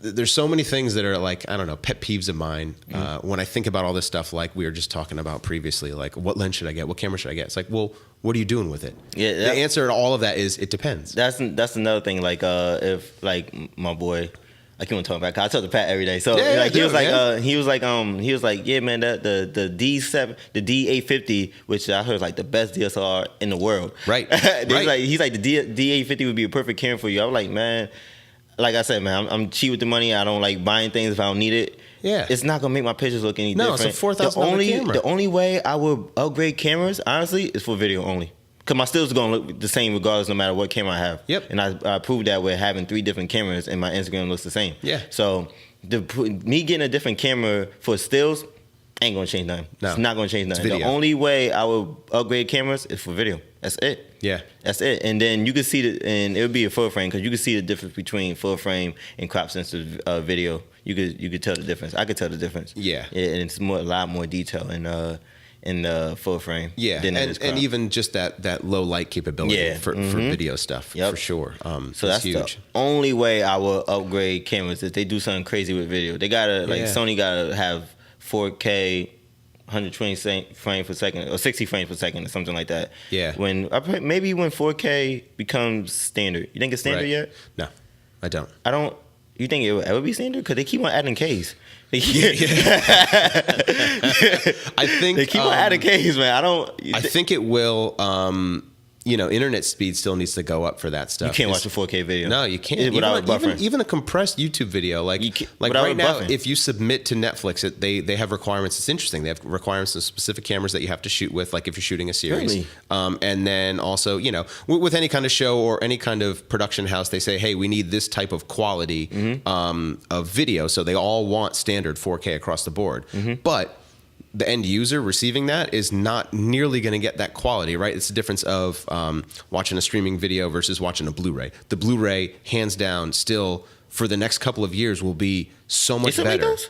There's so many things that are like, I don't know, pet peeves of mine when I think about all this stuff, like we were just talking about previously, like what lens should I get? What camera should I get? It's like, well, what are you doing with it? Yeah, the answer to all of that is it depends. That's another thing. Like if like my boy, I can't talk about. I talk to Pat every day. So he was like, yeah, man, that the D7, the D850, which I heard is like the best DSLR in the world. Right. He's like the D850 would be a perfect camera for you. I was like, man, like I said, man, I'm cheap with the money. I don't like buying things if I don't need it. Yeah, it's not gonna make my pictures look any different. No, it's a $4,000 camera. The only way I would upgrade cameras, honestly, is for video only. Because my stills are going to look the same regardless, no matter what camera I have. Yep. And I proved that with having 3 different cameras, and my Instagram looks the same. Yeah. So me getting a different camera for stills ain't gonna change nothing. No. It's not gonna change nothing. It's The video. only way I would upgrade cameras is for video. That's it. Yeah. That's it. And then you can see and it would be a full frame because you can see the difference between full frame and crop sensitive video. You could tell the difference. I could tell the difference. Yeah. And it's a lot more detail in the full frame. Yeah, and even just that low light capability for video stuff for sure. So that's huge. The only way I will upgrade cameras if they do something crazy with video. They gotta Sony gotta have 4K, 120 frames per second or 60 frames per second or something like that. Yeah. Maybe when 4K becomes standard. You think it's standard yet? No, I don't. You think it will ever be standard? Because they keep on adding Ks. I think they keep on adding Ks, man. I think it will. Internet speed still needs to go up for that stuff. You can't watch a 4K video. No, you can't. Without buffering. Even a compressed YouTube video, like right now, buffering. if you submit to Netflix, they have requirements. It's interesting. They have requirements of specific cameras that you have to shoot with, like if you're shooting a series. Really? And then also, with any kind of show or any kind of production house, they say, hey, we need this type of quality of video. So they all want standard 4K across the board. But the end user receiving that is not nearly going to get that quality, right? It's the difference of watching a streaming video versus watching a Blu-ray. The Blu-ray, hands down, still for the next couple of years will be so much better. Those?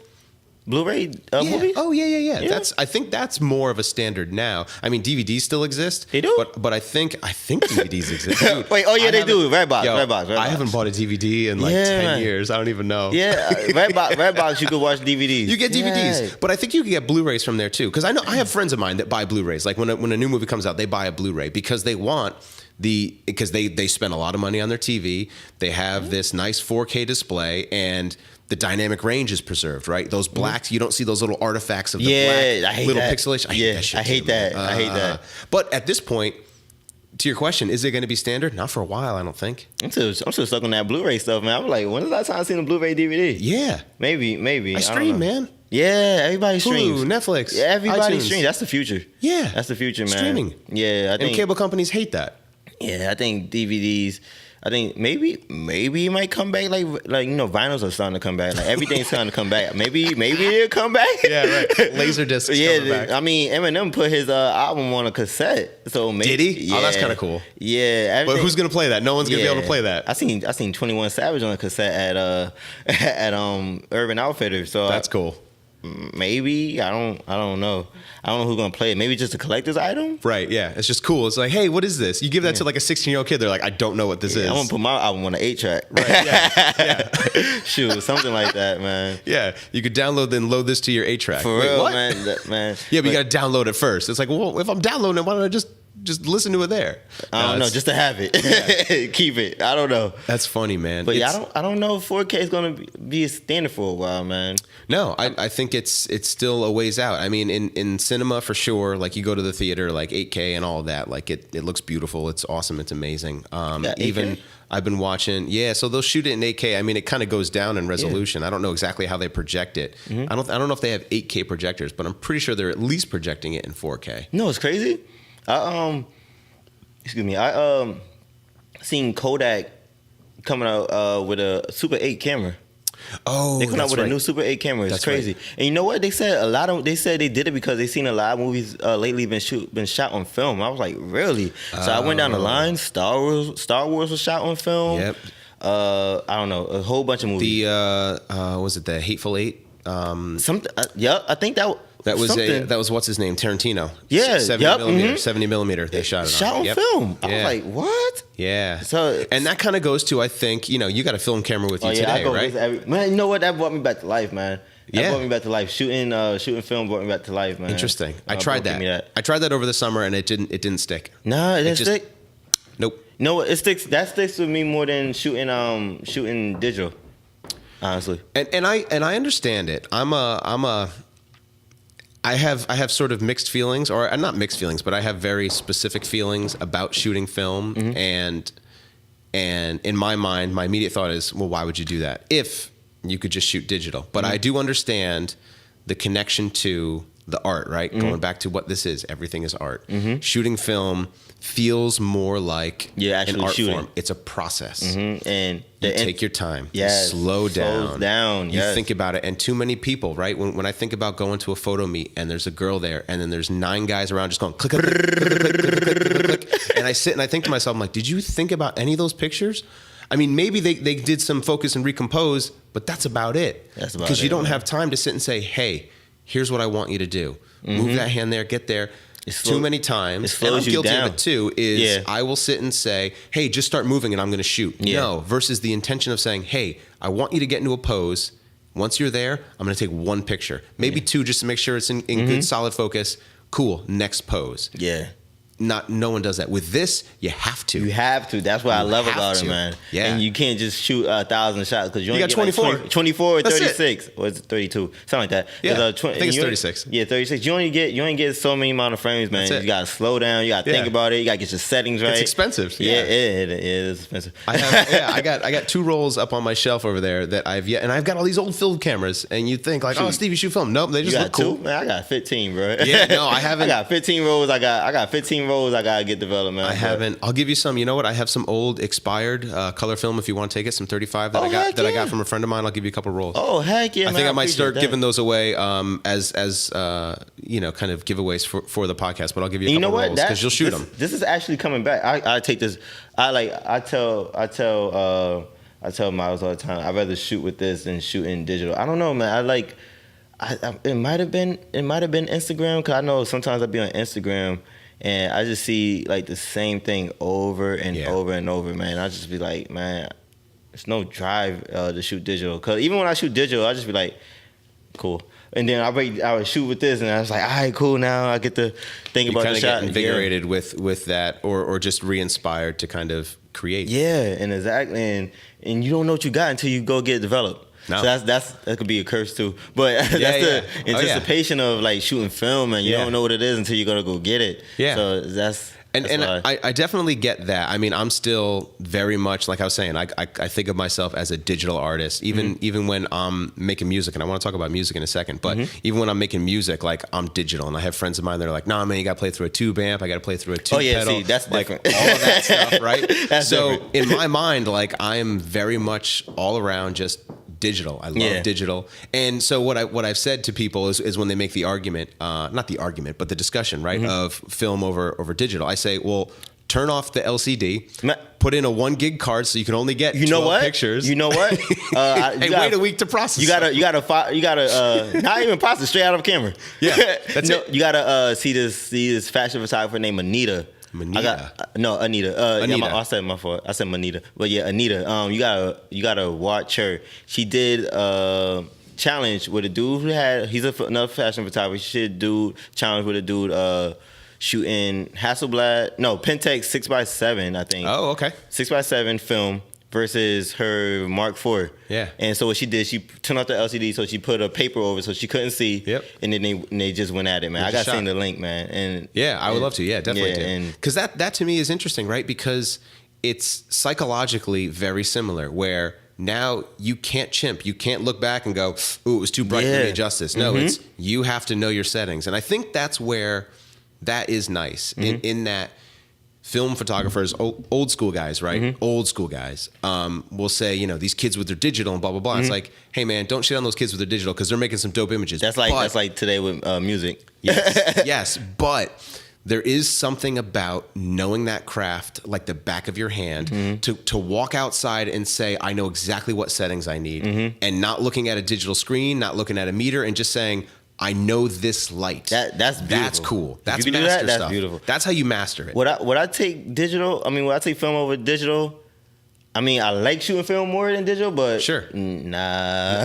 Blu-ray movies? Oh, yeah. I think that's more of a standard now. I mean, DVDs still exist. They do? But I think DVDs exist. Dude, Wait, they do. Redbox. I haven't bought a DVD in 10 years. I don't even know. Yeah, Redbox, you could watch DVDs. You get DVDs, but I think you can get Blu-rays from there too. Because I have friends of mine that buy Blu-rays. Like when a new movie comes out, they buy a Blu-ray because they want because they spend a lot of money on their TV. They have this nice 4K display and the dynamic range is preserved, right? Those blacks, you don't see those little artifacts of the black, little pixelation. I hate that shit. I hate that. But at this point, to your question, is it going to be standard? Not for a while, I don't think. I'm still stuck on that Blu-ray stuff, man. I'm like, when is the last time I seen a Blu-ray DVD? Yeah. Maybe. I stream, man. Yeah, everybody streams. Hulu, Netflix. Yeah, everybody iTunes. streams. That's the future. Yeah. That's the future, man. Streaming. Yeah, I think. And cable companies hate that. Yeah, I think DVDs. I think maybe it might come back like vinyls are starting to come back. Like everything's starting to come back. Maybe it'll come back. Yeah, right. Laserdiscs coming back. I mean, Eminem put his album on a cassette. So maybe, did he? Yeah, oh, that's kind of cool. Yeah, but who's gonna play that? No one's gonna be able to play that. I seen 21 Savage on a cassette at Urban Outfitters. So that's cool. Maybe I don't know. I don't know who's gonna play it. Maybe just a collector's item. Right? Yeah. It's just cool. It's like, hey, what is this? You give that to like a 16-year-old kid. They're like, I don't know what this is. I'm gonna put my album on an 8-track. Right. Yeah. Shoot, something like that, man. Yeah. You could download then load this to your 8-track. For Wait, real, what? man. Yeah, but you gotta download it first. It's like, well, if I'm downloading it, why don't I just listen to it there? I don't know, just to have it. Yeah. Keep it. I don't know. That's funny, man. But I don't know if 4K is gonna be a standard for a while, man. No, I think it's still a ways out. I mean, in cinema for sure. Like you go to the theater, like 8K and all of that. Like it looks beautiful. It's awesome. It's amazing. Even I've been watching. Yeah, so they'll shoot it in 8K. I mean, it kind of goes down in resolution. I don't know exactly how they project it. I don't know if they have 8K projectors, but I'm pretty sure they're at least projecting it in 4K. No, it's crazy. Excuse me. I seen Kodak coming out with a Super 8 camera. Oh, they come out with a new Super 8 camera. It's crazy. Right. And you know what? They said they did it because they seen a lot of movies lately been shot on film. I was like, really? So I went down the line. Star Wars was shot on film. Yep. I don't know, a whole bunch of movies. Was it the Hateful Eight? Something. I think that was what's his name? Tarantino. Yeah. 70 millimeter. They shot it on film. I was like, what? Yeah. So and that kind of goes to, I think, you got a film camera with you today, right? Man, you know what? That brought me back to life, man. That brought me back to life. Shooting film brought me back to life, man. Interesting. I tried that. I tried that over the summer and it didn't stick. Nah, it didn't stick. Nope. No, it sticks. That sticks with me more than shooting digital. Honestly. And I understand it. I have sort of mixed feelings, or not mixed feelings, but I have very specific feelings about shooting film. And in my mind, my immediate thought is, well, why would you do that if you could just shoot digital? But I do understand the connection to the art, right? Going back to what this is, everything is art. Mm-hmm. Shooting film feels more like actually an art shooting. form. It's a process. Mm-hmm. And You take your time. Yes, Slow down. slows down, You yes. think about it. And too many people, right? When I think about going to a photo meet and there's a girl there and then there's 9 guys around just going click, click, click, click, click, click, click, click, click, click. And I sit and I think to myself, I'm like, did you think about any of those pictures? I mean, maybe they did some focus and recompose, but that's about it. That's about Because you it, don't man. have time to sit and say, hey, here's what I want you to do. Mm-hmm. Move that hand there, get there. Too many times, it slows and I'm you guilty down. of it too, is I will sit and say, hey, just start moving and I'm going to shoot. Yeah. No, versus the intention of saying, hey, I want you to get into a pose. Once you're there, I'm going to take 1 picture, maybe 2, just to make sure it's in good, solid focus. Cool, next pose. Yeah. No one does that. With this, you have to. You have to. That's what I love have about to. it, man. Yeah. And you can't just shoot 1,000 shots because you only got get like 24. 24 or That's it. 36 or is it 32, something like that. Yeah, I think it's 36. Yeah, 36. You only get so many amount of frames, man. That's it. You gotta slow down. You gotta think about it. You gotta get your settings right. It's expensive. Yeah, it is expensive. I got 2 rolls up on my shelf over there that and I've got all these old film cameras, and you think like, oh, Steve, you shoot film. Nope, they You just got look cool. 2? Man, I got 15, bro. Yeah, no, I haven't. I got 15 rolls. I got 15 rolls. I gotta get developed, man. I haven't. I'll give you some. You know what? I have some old expired color film if you want to take it. Some 35 that I got from a friend of mine. I'll give you a couple rolls. Oh heck yeah! I think man, I might start appreciate giving those away as kind of giveaways for the podcast. But I'll give you a you know couple what? rolls because you'll shoot them. This is actually coming back. I take this. I tell Miles all the time. I'd rather shoot with this than shoot in digital. I don't know, man. It might have been Instagram, because I know sometimes I'll be on Instagram and I just see like the same thing over and over and over, man. I just be like, man, there's no drive to shoot digital. Because even when I shoot digital, I just be like, cool. And then I would shoot with this, and I was like, all right, cool. Now I get to think about the shot. Get invigorated with that, or just re-inspired to kind of create. Yeah, and exactly, and you don't know what you got until you go get developed. No. So that could be a curse too. But that's the anticipation of like shooting film, and you don't know what it is until you're gonna go get it. Yeah. So that's I definitely get that. I mean, I'm still very much, like I was saying, I think of myself as a digital artist, even when I'm making music, and I want to talk about music in a second, but even when I'm making music, like I'm digital, and I have friends of mine that are like, nah, man, you got to play through a tube amp, I got to play through a tube pedal. See, that's like, different. all of that stuff, right? That's so different. in my mind, like I am very much all around just digital. I love digital. And so what I've said to people is when they make the argument, not the argument, but the discussion, right, of film over digital, I say, well, turn off the LCD, put in a 1 gig card so you can only get 12 pictures. You know what? Wait a week to process. You gotta not even process, straight out of camera. Yeah, that's it. You gotta see this fashion photographer named Anita. Anita. Yeah, I said my fault. I said Manita, but yeah, Anita. You gotta watch her. She did challenge with a dude he's another fashion photographer. She did challenge with a dude shooting Hasselblad, Pentax 6x7, I think. Oh, okay. 6x7 film versus her Mark IV. Yeah. And so what she did, she turned off the LCD, so she put a paper over so she couldn't see. Yep. And then they just went at it, man. I got to send the link, man. And yeah, I would love to. Yeah, definitely. Yeah, because that to me is interesting, right? Because it's psychologically very similar, where now you can't chimp. You can't look back and go, ooh, it was too bright, let me adjust this. No, it's you have to know your settings. And I think that's where that is nice in that film photographers, old school guys, right? Old school guys will say, these kids with their digital and blah, blah, blah. It's like, hey, man, don't shit on those kids with their digital because they're making some dope images. That's like today with music. Yes, but there is something about knowing that craft like the back of your hand to walk outside and say, I know exactly what settings I need, and not looking at a digital screen, not looking at a meter, and just saying, I know this light. That's beautiful. That's cool. That's master stuff. That's beautiful. That's how you master it. Would I take film over digital? I mean, I like shooting film more than digital, but sure, nah.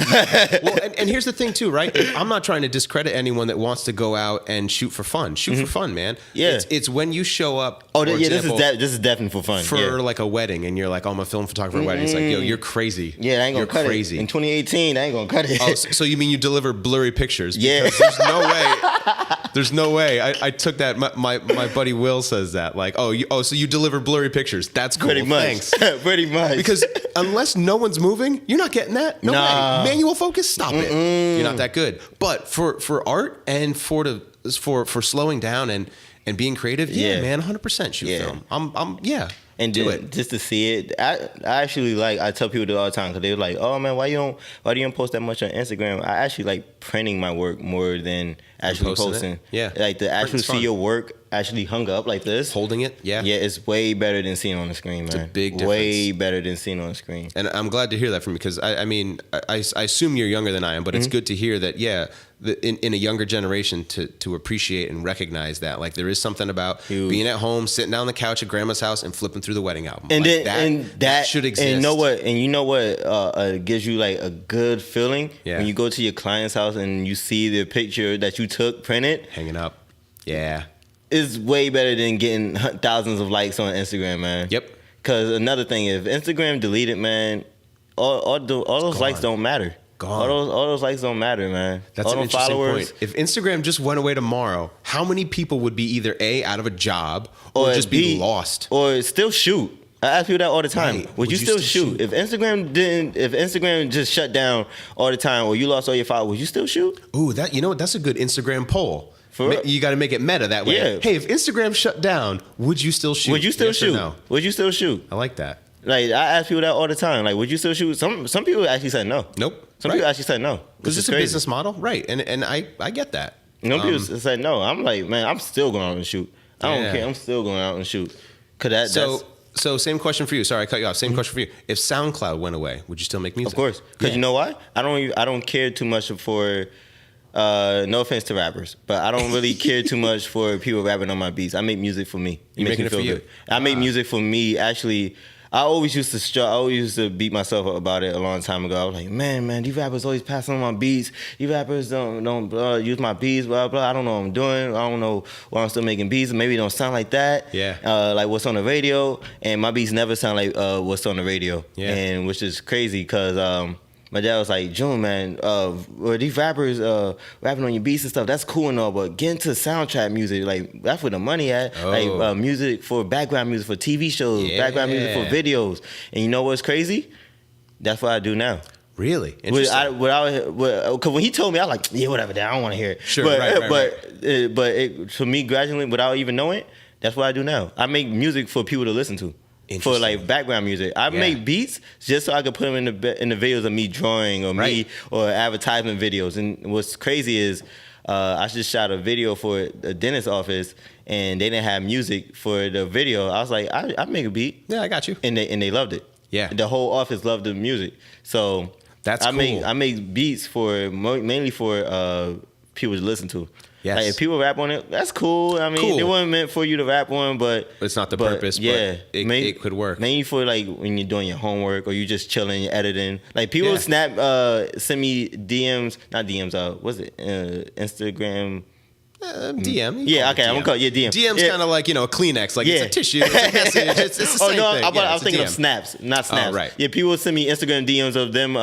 Well, and here's the thing too, right? I'm not trying to discredit anyone that wants to go out and shoot for fun. Shoot for fun, man. Yeah, it's when you show up. Oh, yeah, this is definitely for fun. For like a wedding, and you're like, oh, I'm a film photographer at a wedding. It's like, yo, you're crazy. Yeah, I ain't gonna cut it. In 2018, I ain't gonna cut it. Oh, so you mean you deliver blurry pictures? Yeah. Because There's no way. I took that. My buddy Will says that. Like, so you deliver blurry pictures. That's cool. Pretty much. Thanks. Pretty much. Because unless no one's moving, you're not getting that. No way. Manual focus, stop it. You're not that good. But for art and for slowing down and being creative, yeah, man, 100% shoot film. I'm And just to see it, I actually I tell people this all the time because they're like, oh man, why do you don't post that much on Instagram? I actually like printing my work more than actually posting. Yeah. Like to actually see your work actually hung up like this. Holding it, yeah. Yeah, it's way better than seeing on the screen, man. It's a big difference. Way better than seeing on the screen. And I'm glad to hear that from you because I mean, I assume you're younger than I am, but it's good to hear that, in a younger generation to appreciate and recognize that. Like there is something about being at home, sitting down on the couch at grandma's house and flipping through the wedding album. And like that should exist. And you know what gives you like a good feeling when you go to your client's house and you see the picture that you took printed hanging up. Yeah. It's way better than getting thousands of likes on Instagram, man. Yep. Because another thing, if Instagram deleted, man, all those likes don't matter. Gone. All those likes don't matter, man. That's all an interesting point. If Instagram just went away tomorrow, how many people would be either A, out of a job, or just be lost? Or still shoot. I ask people that all the time. Right. Would you still shoot? If Instagram just shut down all the time, or you lost all your followers, would you still shoot? Ooh, that's a good Instagram poll. You got to make it meta that way. Yeah. Hey, if Instagram shut down, would you still shoot? Would you still yes shoot? No? Would you still shoot? I like that. Like I ask people that all the time. Like, would you still shoot? Some people actually said no. Nope. Some people actually said no. Because it's a business model, right? And I get that. People said no. I'm like, man, I'm still going out and shoot. I don't care. I'm still going out and shoot. So same question for you. Sorry, I cut you off. Same question for you. If SoundCloud went away, would you still make music? Of course. Because you know why? I don't care too much for. No offense to rappers, but I don't really care too much for people rapping on my beats. I make music for me. You making it for you? I make music for me. Actually, I always used to beat myself up about it a long time ago. I was like, man, these rappers always passing on my beats. These rappers don't use my beats, blah, blah. I don't know what I'm doing. I don't know why I'm still making beats. Maybe it don't sound like that. Yeah. Like what's on the radio. And my beats never sound like what's on the radio. Yeah. And which is crazy because my dad was like, June, man, these rappers rapping on your beats and stuff, that's cool and all, but get into soundtrack music. Like, that's where the money at. Oh. Like, music for background music for TV shows, background music for videos. And you know what's crazy? That's what I do now. Really? Interesting. Because when he told me, I was like, yeah, whatever, Dad, I don't want to hear it. Sure, But for me, gradually, without even knowing, that's what I do now. I make music for people to listen to. For like background music, I make beats just so I could put them in the videos of me drawing or me or advertisement videos. And what's crazy is I just shot a video for a dentist office and they didn't have music for the video. I was like, I make a beat. Yeah, I got you. And they loved it. Yeah, the whole office loved the music. So that's cool. I make beats mainly for people to listen to. Yes. Like if people rap on it, that's cool. I mean, it wasn't meant for you to rap on, but it's not the purpose. Yeah, but it could work. Mainly for like when you're doing your homework or you just chilling, you're editing. Like people send me DMs, not DMs. What's it? Instagram. DM. Yeah, okay, I'm gonna call it DM. DM's kind of like, a Kleenex, like it's a tissue, it's a message, it's the same thing. I was thinking of snaps, not snaps. Oh, right. Yeah, people send me Instagram DMs of them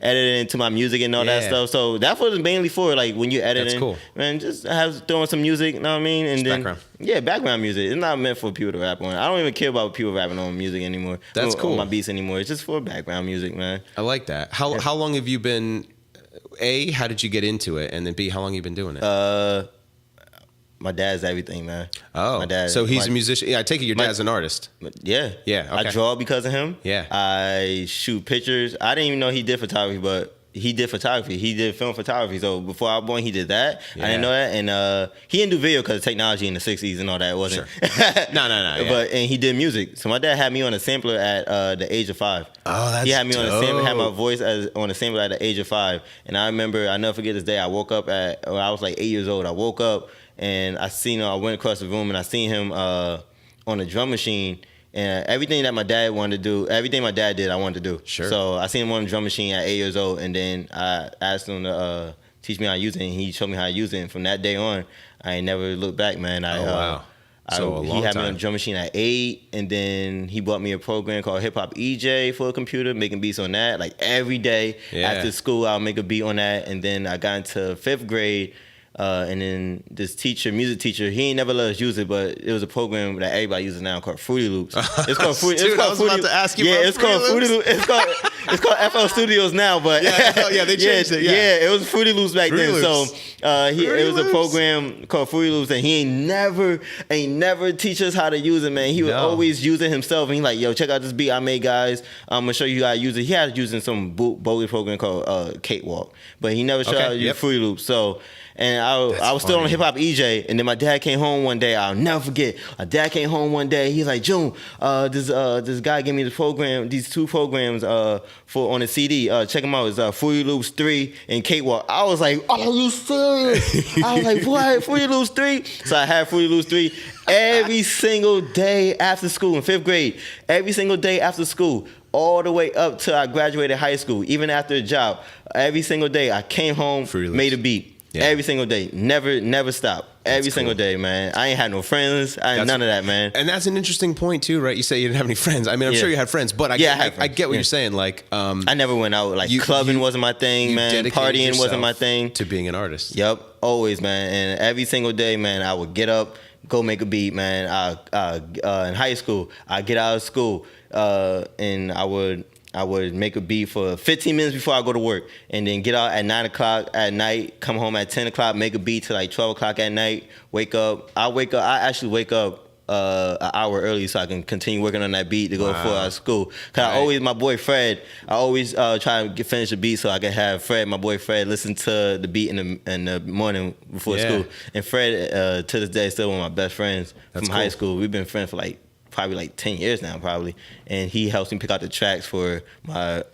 editing to my music and all that stuff. So that's what it's mainly for. Like when you're editing, that's cool. Man, just throwing some music, you know what I mean? And then background. Yeah, background music. It's not meant for people to rap on. I don't even care about people rapping on music anymore. That's cool. On my beats anymore. It's just for background music, man. I like that. How long have you been? A, how did you get into it? And then B, how long have you been doing it? My dad's everything, man. Oh, my dad. So he's a musician. Yeah, I take it your dad's an artist. Yeah. Yeah. Okay. I draw because of him. Yeah. I shoot pictures. I didn't even know he did photography, but he did photography. He did film photography. So before I was born, he did that. Yeah. I didn't know that. And he didn't do video because of technology in the 60s and all that. It wasn't. Sure. No. Yeah. And he did music. So my dad had me on a sampler at the age of 5. Oh, that's He had me dope. on a sampler, had my voice on a sampler at the age of 5. And I remember, I'll never forget this day. I woke up I was like 8 years old. I woke up. And I went across the room and I seen him on a drum machine. And everything that my dad wanted to do, everything my dad did, I wanted to do. Sure. So I seen him on a drum machine at 8 years old. And then I asked him to teach me how to use it. And he showed me how to use it. And from that day on, I ain't never looked back, man. Wow. He had me on a drum machine at 8, and then he bought me a program called Hip Hop EJ for a computer, making beats on that. Like every day after school, I'll make a beat on that. And then I got into 5th grade. And then this music teacher, he ain't never let us use it, but it was a program that everybody uses now called Fruity Loops. It's called Fruity. Dude, I was about to ask you. Yeah, about it's called Fruity Loops. It's called FL Studios now, but they changed it. Yeah, it was Fruity Loops back then. Loops. So it was a program called Fruity Loops, and he ain't never teach us how to use it, man. He would always use it himself, and he like, yo, check out this beat I made, guys. I'm gonna show you how to use it. He had it using some bogus program called Cakewalk, but he never showed how to use Fruity Loops. So. And I was still on Hip Hop EJ, and then my dad came home one day. I'll never forget. My dad came home one day. He's like, June, this guy gave me these two programs for on a CD. Check them out. It's Fruity Loops 3 and Cakewalk. I was like, are you serious? I was like, what? Fruity Loops 3? So I had Fruity Loops 3 every single day after school in 5th grade. Every single day after school. All the way up till I graduated high school. Even after a job. Every single day I came home, made a beat. Yeah. Every single day. Never stop. Every single day, man. I ain't had no friends. None of that, man. And that's an interesting point, too, right? You say you didn't have any friends. I mean, I'm sure you had friends, but I get what you're saying. Like, I never went out. Like, clubbing wasn't my thing, man. Partying wasn't my thing. To being an artist. Yep. Always, man. And every single day, man, I would get up, go make a beat, man. In high school, I'd get out of school, and I would make a beat for 15 minutes before I go to work, and then get out at 9 o'clock at night, come home at 10 o'clock, make a beat till like 12 o'clock at night, wake up. I actually wake up an hour early so I can continue working on that beat to go for school. Cause my boy Fred, I always try to finish the beat so I can have my boy Fred, listen to the beat in the morning before school. And Fred, to this day, is still one of my best friends from high school. We've been friends for probably like 10 years now, and he helps me pick out the tracks for my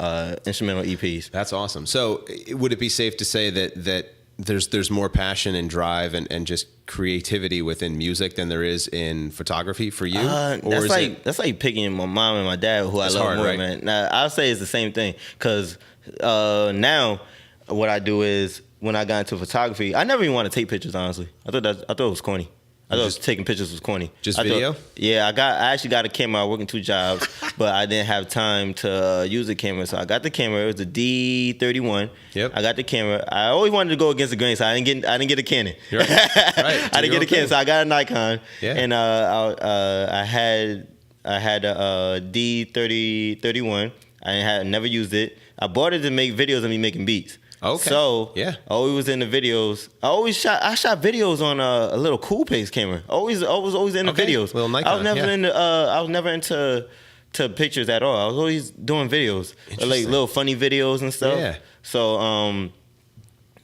instrumental EPs. That's awesome. So would it be safe to say that there's more passion and drive and just creativity within music than there is in photography for you? That's like picking my mom and my dad, who I love more, right? Man. Now, I'll say it's the same thing, because now what I do is, when I got into photography, I never even want to take pictures, honestly. I thought it was corny. I thought taking pictures was corny. Just video? I actually got a camera. I was working 2 jobs, but I didn't have time to use the camera. So I got the camera. It was the D31. Yep. I got the camera. I always wanted to go against the grain, so I didn't get a Canon. Right. I didn't get a Canon, so I got a Nikon. Yeah. And I had a D31. I never used it. I bought it to make videos of me making beats. Okay. So I always was in the videos. I shot videos on a little Cool Pace camera. I was always in the videos. Little Nikon, I was never into pictures at all. I was always doing videos, like little funny videos and stuff. Yeah.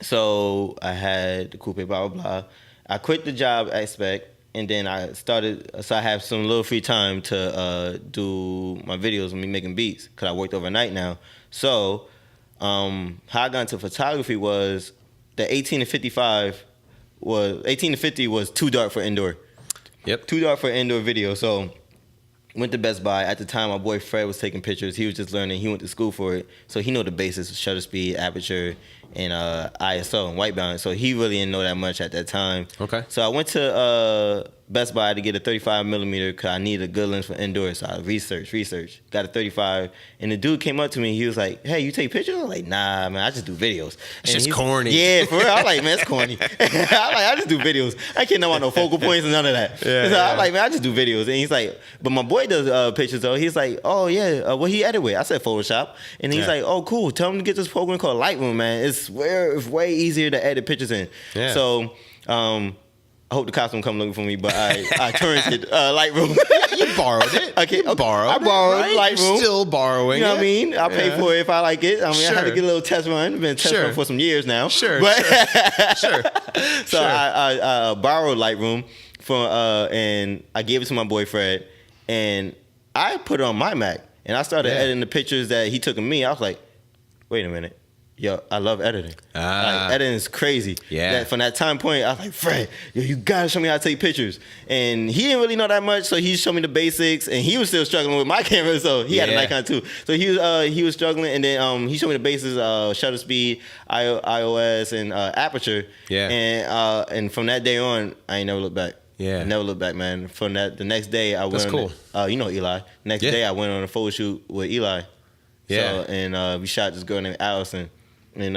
So I had the Cool Pace, blah blah blah. I quit the job aspect, and then I started. So I have some little free time to do my videos of me making beats, because I worked overnight now. So. How I got into photography was the 18 to 50 was too dark for indoor. Yep. Too dark for indoor video. So went to Best Buy. At the time, my boy Fred was taking pictures. He was just learning. He went to school for it. So he know the basics of shutter speed, aperture, and ISO and white balance. So he really didn't know that much at that time. Okay. So I went to Best Buy to get a 35 millimeter because I needed a good lens for indoors. So I researched, got a 35, and the dude came up to me. He was like, "Hey, you take pictures?" I was like, "Nah, man, I just do videos." It's just corny. Yeah, for real. I was like, "Man, it's corny." I just do videos. I can't know about no focal points and none of that. I'm like, "Man, I just do videos." And he's like, "But my boy does pictures though." He's like, "Oh yeah, what he edit with?" I said Photoshop, and he's like, "Oh cool. Tell him to get this program called Lightroom, man. It's way easier to edit pictures in." Yeah. So. I hope the cops don't come looking for me, but I torrented Lightroom. You borrowed it. Okay, I borrowed Lightroom. You're still borrowing. You know what I mean? I'll pay for it if I like it. I mean, I had to get a little test run. I've been testing run for some years now. Sure. So I borrowed Lightroom and I gave it to my boy Fred, and I put it on my Mac, and I started editing the pictures that he took of me. I was like, wait a minute. Yo, I love editing. Like, editing is crazy. Yeah. From that time point, I was like, Fred, yo, you gotta show me how to take pictures. And he didn't really know that much, so he showed me the basics. And he was still struggling with my camera, so he had a Nikon too. So he was struggling, and then he showed me the basics: shutter speed, iOS, and aperture. Yeah. And from that day on, I ain't never looked back. Yeah. I never looked back, man. From the next day, I went. That's cool. You know Eli. Next day, I went on a photo shoot with Eli. Yeah. So, and we shot this girl named Allison. And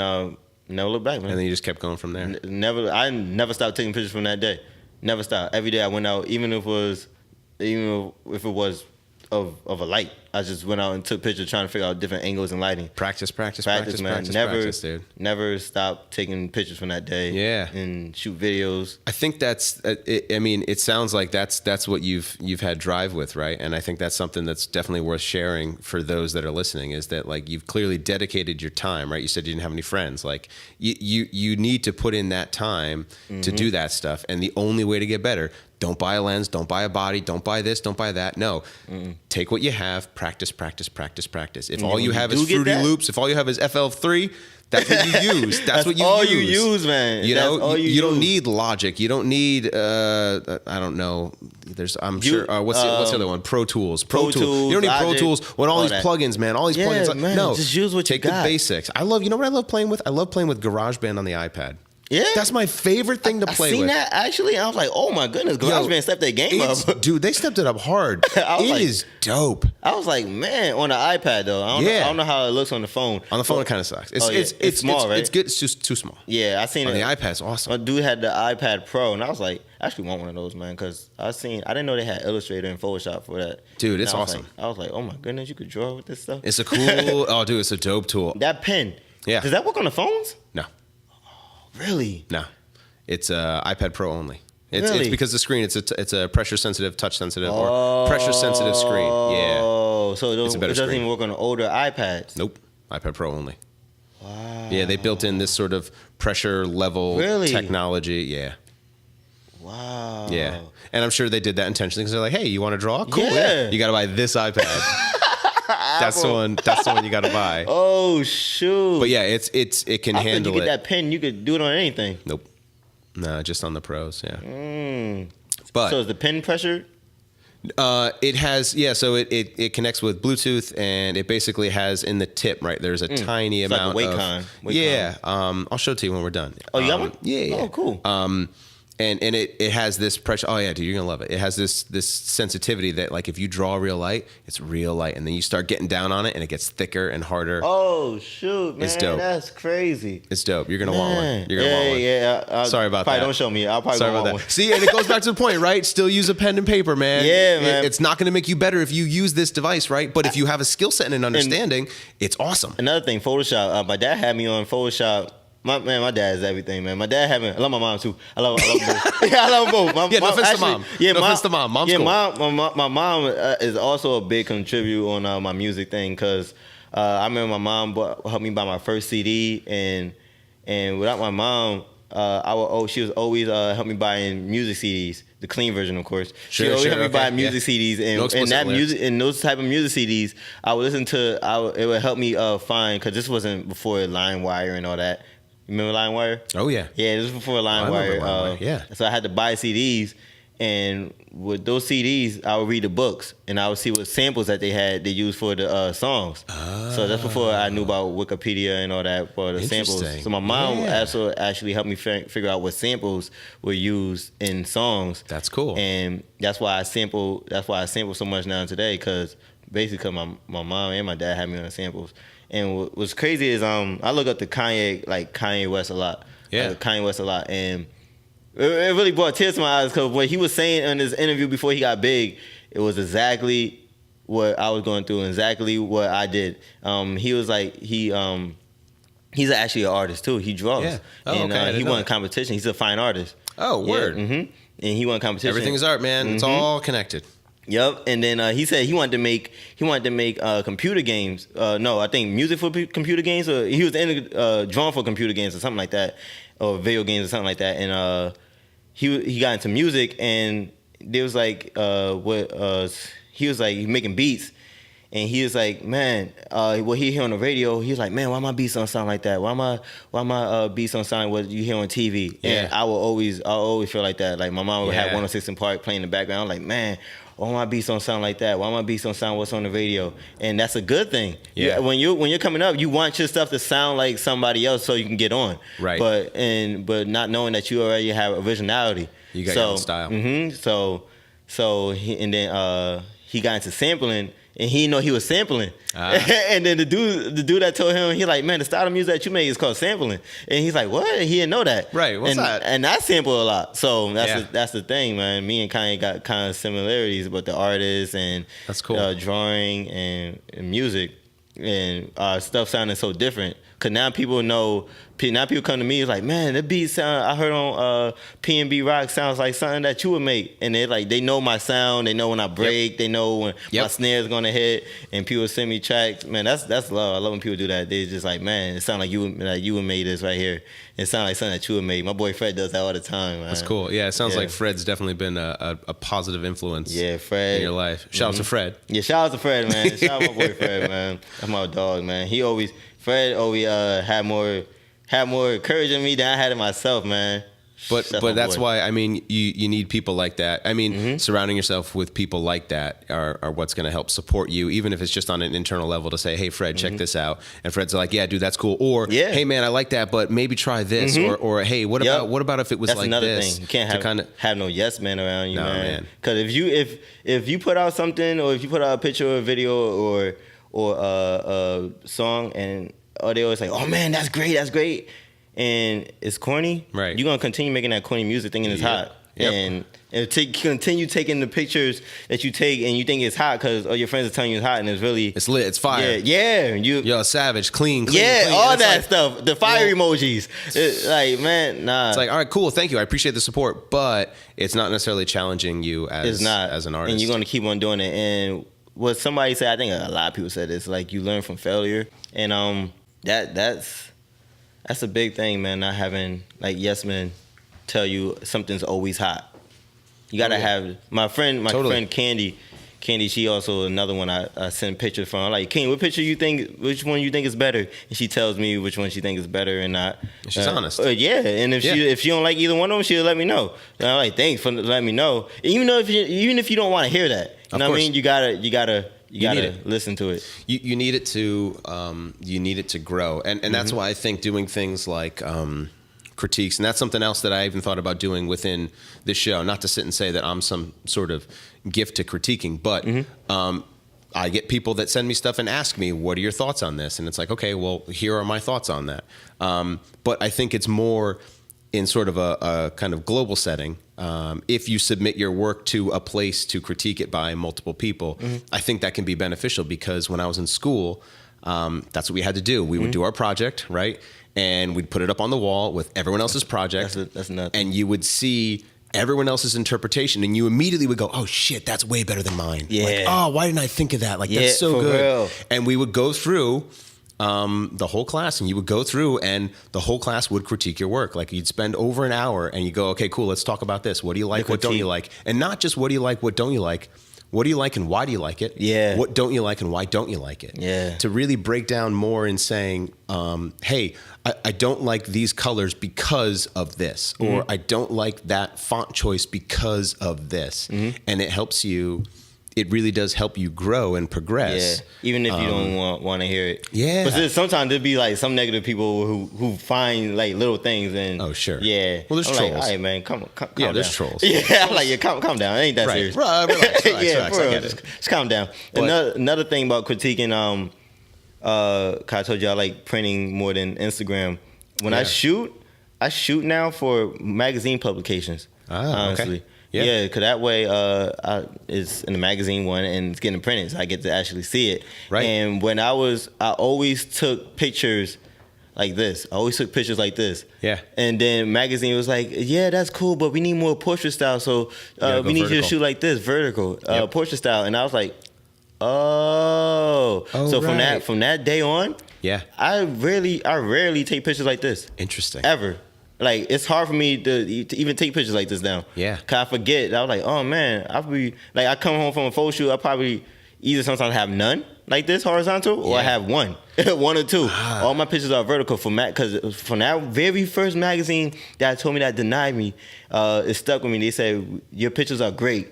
Never looked back, man. And then you just kept going from there. I never stopped taking pictures from that day. Never stopped. Every day I went out, even if it was of a light. I just went out and took pictures trying to figure out different angles and lighting. Practice, man. Never, never stopped taking pictures from that day. Yeah. And shoot videos. I think that's. It sounds like that's what you've had drive with, right? And I think that's something that's definitely worth sharing for those that are listening. Is that like you've clearly dedicated your time, right? You said you didn't have any friends. Like you need to put in that time to do that stuff, and the only way to get better. Don't buy a lens, don't buy a body, don't buy this, don't buy that. No, take what you have, practice. If all you have is Fruity Loops, if all you have is FL3, that's what you use. That's what you all use. you use, man. You know, you don't need Logic. You don't need, I don't know. What's the other one? Pro Tools. Pro Tools. You don't need Logic, Pro Tools with all these plugins, man. All these plugins. Man, no, just use what you got. Take the basics. You know what I love playing with? I love playing with GarageBand on the iPad. Yeah, that's my favorite thing to play with. I seen that actually. I was like, oh my goodness, GarageBand stepped their game up. Dude, they stepped it up hard. It is dope. I was like, man, on the iPad though. I don't know how it looks on the phone. On the phone, it kind of sucks. It's small, right? It's good. It's just too small. Yeah, I seen it. On the iPad's awesome. My dude had the iPad Pro, and I was like, I actually want one of those, man, because I didn't know they had Illustrator and Photoshop for that. Dude, it's awesome. I was like, oh my goodness, you could draw with this stuff. It's a cool. Dude, it's a dope tool. That pen. Yeah. Does that work on the phones? No. Oh, really? No. It's iPad Pro only. Really? It's because the screen. It's a pressure sensitive, touch sensitive, or pressure sensitive screen. Yeah. Oh, so it doesn't even work on older iPads. Nope. iPad Pro only. Wow. Yeah, they built in this sort of pressure level technology. Yeah. Wow. Yeah, and I'm sure they did that intentionally because they're like, hey, you want to draw? Cool. Yeah. You got to buy this iPad. That's the one you got to buy. Oh shoot! But yeah, it can handle it. You get that pen, you could do it on anything. Nope. No, just on the Pros. Yeah. But so is the pen pressure? It has So it connects with Bluetooth, and it basically has in the tip right. There's a tiny amount like of Wacom. I'll show it to you when we're done. Oh, you got one? Yeah. Oh, cool. And it has this pressure. Oh yeah, dude, you're gonna love it. It has this sensitivity that like if you draw real light, it's real light, and then you start getting down on it, and it gets thicker and harder. Oh shoot, man, it's dope. That's crazy. It's dope. You're gonna want one. You're gonna want one. Yeah. Sorry about that. Don't show me. I'll probably want one. See, and it goes back to the point, right? Still use a pen and paper, man. Yeah, man. It's not gonna make you better if you use this device, right? But if you have a skill set and an understanding, it's awesome. Another thing, Photoshop. My dad had me on Photoshop. My dad is everything, man. My dad had me. I love my mom too. I love both. Yeah, I love both. No offense to mom. Yeah, no offense to mom. Mom's cool. My mom is also a big contributor on my music thing because I remember my mom helped me buy my first CD, and without my mom, she was always helping me buying music CDs, the clean version, of course. She always helped me buy music CDs, and those type of music CDs, I would listen to. It would help me find, because this wasn't before LimeWire and all that. Remember LimeWire? Oh yeah. Yeah, this was before LimeWire. Yeah. So I had to buy CDs, and with those CDs, I would read the books, and I would see what samples that they used for the songs. So that's before I knew about Wikipedia and all that for the samples. So my mom also actually helped me figure out what samples were used in songs. That's cool. And that's why I sample so much now today, because basically my mom and my dad had me on the samples. And what's crazy is I look up to Kanye West a lot. Yeah. Kanye West a lot. And it really brought tears to my eyes, because what he was saying in his interview before he got big, it was exactly what I was going through and exactly what I did. He was like, he's actually an artist too. He draws. Yeah. Oh, and he won a competition. He's a fine artist. Oh, word. Yeah, and he won a competition. Everything is art, man. It's all connected. Yep, and then he said he wanted to make computer games. No, I think music for computer games, or he was drawing for computer games or something like that, or video games or something like that. And he got into music, and there was like he was like making beats, and he was like, man, what he hear on the radio, he was like, man, why my beats don't sound like that? Why my beats don't sound like what you hear on TV? Yeah. And I always feel like that. Like my mom would have 106 in Park playing in the background. I'm like, man, why my beats don't sound like that? Why my beats don't sound what's on the radio? And that's a good thing. Yeah. When you're coming up, you want your stuff to sound like somebody else so you can get on. Right. But not knowing that you already have originality. You got your own style. So he got into sampling, and he didn't know he was sampling. And then the dude that told him, he like, man, the style of music that you make is called sampling. And he's like, what? He didn't know that. Right. What's that? And I sample a lot. So that's the thing, man. Me and Kanye got kind of similarities, but the artists and that's cool. Drawing and music and our stuff sounding so different. Cause now people know. Now people come to me, it's like, man, that beat sound I heard on P&B Rock sounds like something that you would make. And they know my sound, they know when I break, they know when my snare is gonna hit, and people send me tracks. Man, that's love. I love when people do that. They just like, man, it sounds like you would made this right here. It sounds like something that you would made. My boy Fred does that all the time, man. That's cool. Yeah, it sounds like Fred's definitely been a positive influence Fred, in your life. Shout out to Fred. Yeah, shout out to Fred, man. Shout out my boy Fred, man. That's my dog, man. Fred always had more courage in me than I had in myself, man. But that's why, I mean, you need people like that. I mean, surrounding yourself with people like that are what's going to help support you, even if it's just on an internal level to say, hey, Fred, check this out. And Fred's like, yeah, dude, that's cool. Or, hey, man, I like that, but maybe try this. Or hey, what about if it was that's like another this? Thing. You can't have no yes man around you, man. Because if you put out something, or if you put out a picture or a video or a song, and they always say, oh, man, that's great. And it's corny, right? You're gonna continue making that corny music thinking it's hot, and continue taking the pictures that you take and you think it's hot because your friends are telling you it's hot and it's lit, it's fire. You're a savage, clean, all that stuff. The fire emojis, it's like, man, nah. It's like, all right, cool, thank you, I appreciate the support, but it's not necessarily challenging you as an artist, and you're gonna keep on doing it. And what somebody said, I think a lot of people said this, like you learn from failure, and that's a big thing, man, not having, like, yes men tell you something's always hot. You got to have... My friend Candy, she also another one I send pictures from. I'm like, King, which one you think is better? And she tells me which one she thinks is better and not. She's honest. And if she don't like either one of them, she'll let me know. And I'm like, thanks for letting me know. Even if you don't want to hear that. You know what I mean? You gotta listen to it. You need it to grow, and that's why I think doing things like critiques, and that's something else that I even thought about doing within this show. Not to sit and say that I'm some sort of gift to critiquing, but I get people that send me stuff and ask me, "What are your thoughts on this?" And it's like, okay, well, here are my thoughts on that. But I think it's more in sort of a kind of global setting. If you submit your work to a place to critique it by multiple people, I think that can be beneficial, because when I was in school, that's what we had to do. We would do our project, right? And we'd put it up on the wall with everyone else's project. That's nuts. And you would see everyone else's interpretation, and you immediately would go, oh shit, that's way better than mine. Yeah. Like, oh, why didn't I think of that? Like, that's so good. Real. And we would go through the whole class, and you would go through and the whole class would critique your work. Like, you'd spend over an hour and you go, okay, cool, let's talk about this. What do you like? What don't you like? And not just what do you like, what don't you like? What do you like and why do you like it? Yeah. What don't you like and why don't you like it? Yeah. To really break down more in saying, hey, I don't like these colors because of this, or I don't like that font choice because of this. And it helps you. It really does help you grow and progress. Yeah, even if you don't want to hear it. Yeah. But sometimes there'd be like some negative people who find like little things and. Oh, sure. Yeah. Well, there's I'm trolls. Like, all right, man, calm yeah, down. there's trolls. Yeah, I'm like, calm down. It ain't that serious. Right, relax. For real, just calm down. Another thing about critiquing, I told you I like printing more than Instagram. When I shoot now for magazine publications. Honestly. Okay. Yeah, because that way it's in the magazine one and it's getting printed, so I get to actually see it. Right. And when I always took pictures like this. I always took pictures like this. Yeah. And then magazine was like, yeah, that's cool, but we need more portrait style, so we need you to shoot like this, vertical, portrait style. And I was like, oh. So right. from that day on, I rarely take pictures like this. Interesting. Ever. Like, it's hard for me to even take pictures like this now. Yeah. Cause I forget. I was like, oh man, I come home from a photo shoot, I probably either sometimes have none like this horizontal, or I have one or two. All my pictures are vertical because from that very first magazine that told me that denied me, it stuck with me. They said your pictures are great,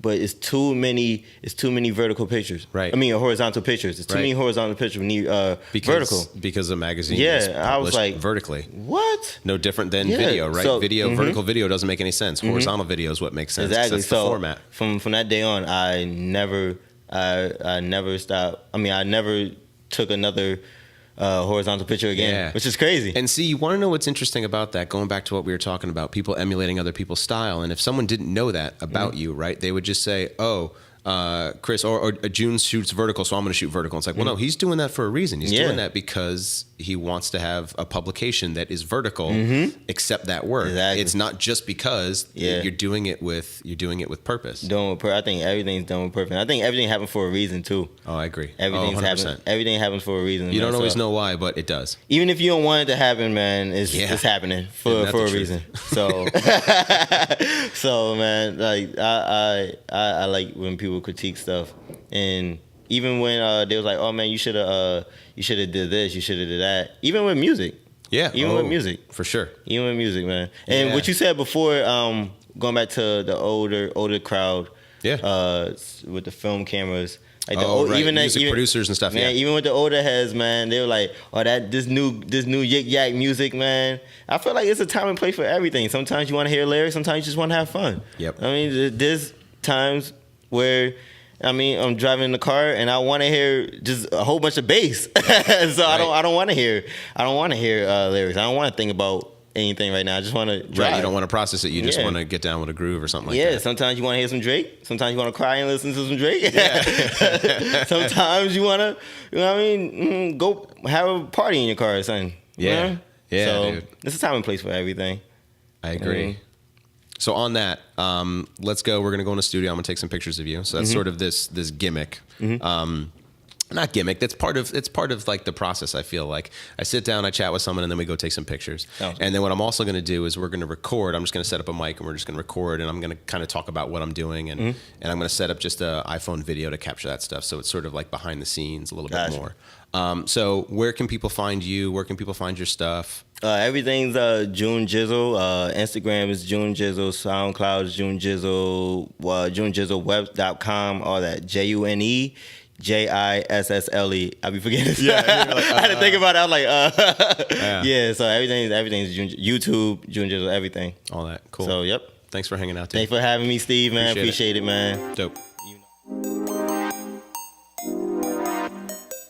but it's too many vertical pictures. Right. I mean, horizontal pictures. It's too many horizontal pictures. We need vertical. Because the magazine is published I was like, vertically. What? No different than video, right? So, vertical video doesn't make any sense. Horizontal video is what makes sense. Exactly. That's the format. From that day on, I never I never stopped. I mean, I never took another horizontal picture again, which is crazy. And see, you want to know what's interesting about that? Going back to what we were talking about, people emulating other people's style. And if someone didn't know that about you, right, they would just say, oh, Chris or June shoots vertical, so I'm going to shoot vertical. It's like, well, no, he's doing that for a reason. He's doing that because he wants to have a publication that is vertical, accept that work. Exactly. It's not just because you're doing it with purpose. I think everything's done with purpose. I think everything happens for a reason too. Oh, I agree. Everything's happening. Everything happens for a reason. You don't always know why, but it does. Even if you don't want it to happen, man, it's happening for a reason. So, so man, like I like when people critique stuff, and even when they was like, "Oh man, you should have did this, you should have did that." Even with music, with music, for sure. Even with music, man. And what you said before, going back to the older crowd, with the film cameras. Like even music producers and stuff. Man, even with the older heads, man, they were like, "Oh, this new yik yak music, man." I feel like it's a time and place for everything. Sometimes you want to hear lyrics, sometimes you just want to have fun. Yep. I mean, there's times where, I mean, I'm driving in the car and I want to hear just a whole bunch of bass. So I don't want to hear lyrics. I don't want to think about anything right now. I just want to drive. Right, you don't want to process it. You just want to get down with a groove or something like that. Yeah, sometimes you want to hear some Drake. Sometimes you want to cry and listen to some Drake. Sometimes you want to, you know what I mean, go have a party in your car or something. Yeah. You know? Yeah, so dude. It's a time and place for everything. I agree. So on that, let's go. We're going to go in the studio. I'm going to take some pictures of you. So that's sort of this gimmick. Not gimmick. It's part of like the process. I feel like I sit down, I chat with someone, and then we go take some pictures. And then what I'm also going to do is we're going to record. I'm just going to set up a mic and we're just going to record, and I'm going to kind of talk about what I'm doing, and I'm going to set up just an iPhone video to capture that stuff. So it's sort of like behind the scenes a little bit more. So where can people find you? Where can people find your stuff? Everything's Junejussle. Instagram is Junejussle. SoundCloud is Junejussle. Junejussleweb.com. All that. Junejusle. I be forgetting. Yeah, like, I had to think about it. I was like, so everything's YouTube, Junejussle, everything. All that. Cool. So, yep. Thanks for hanging out, dude. Thanks for having me, Steve, man. Appreciate it, man. Dope.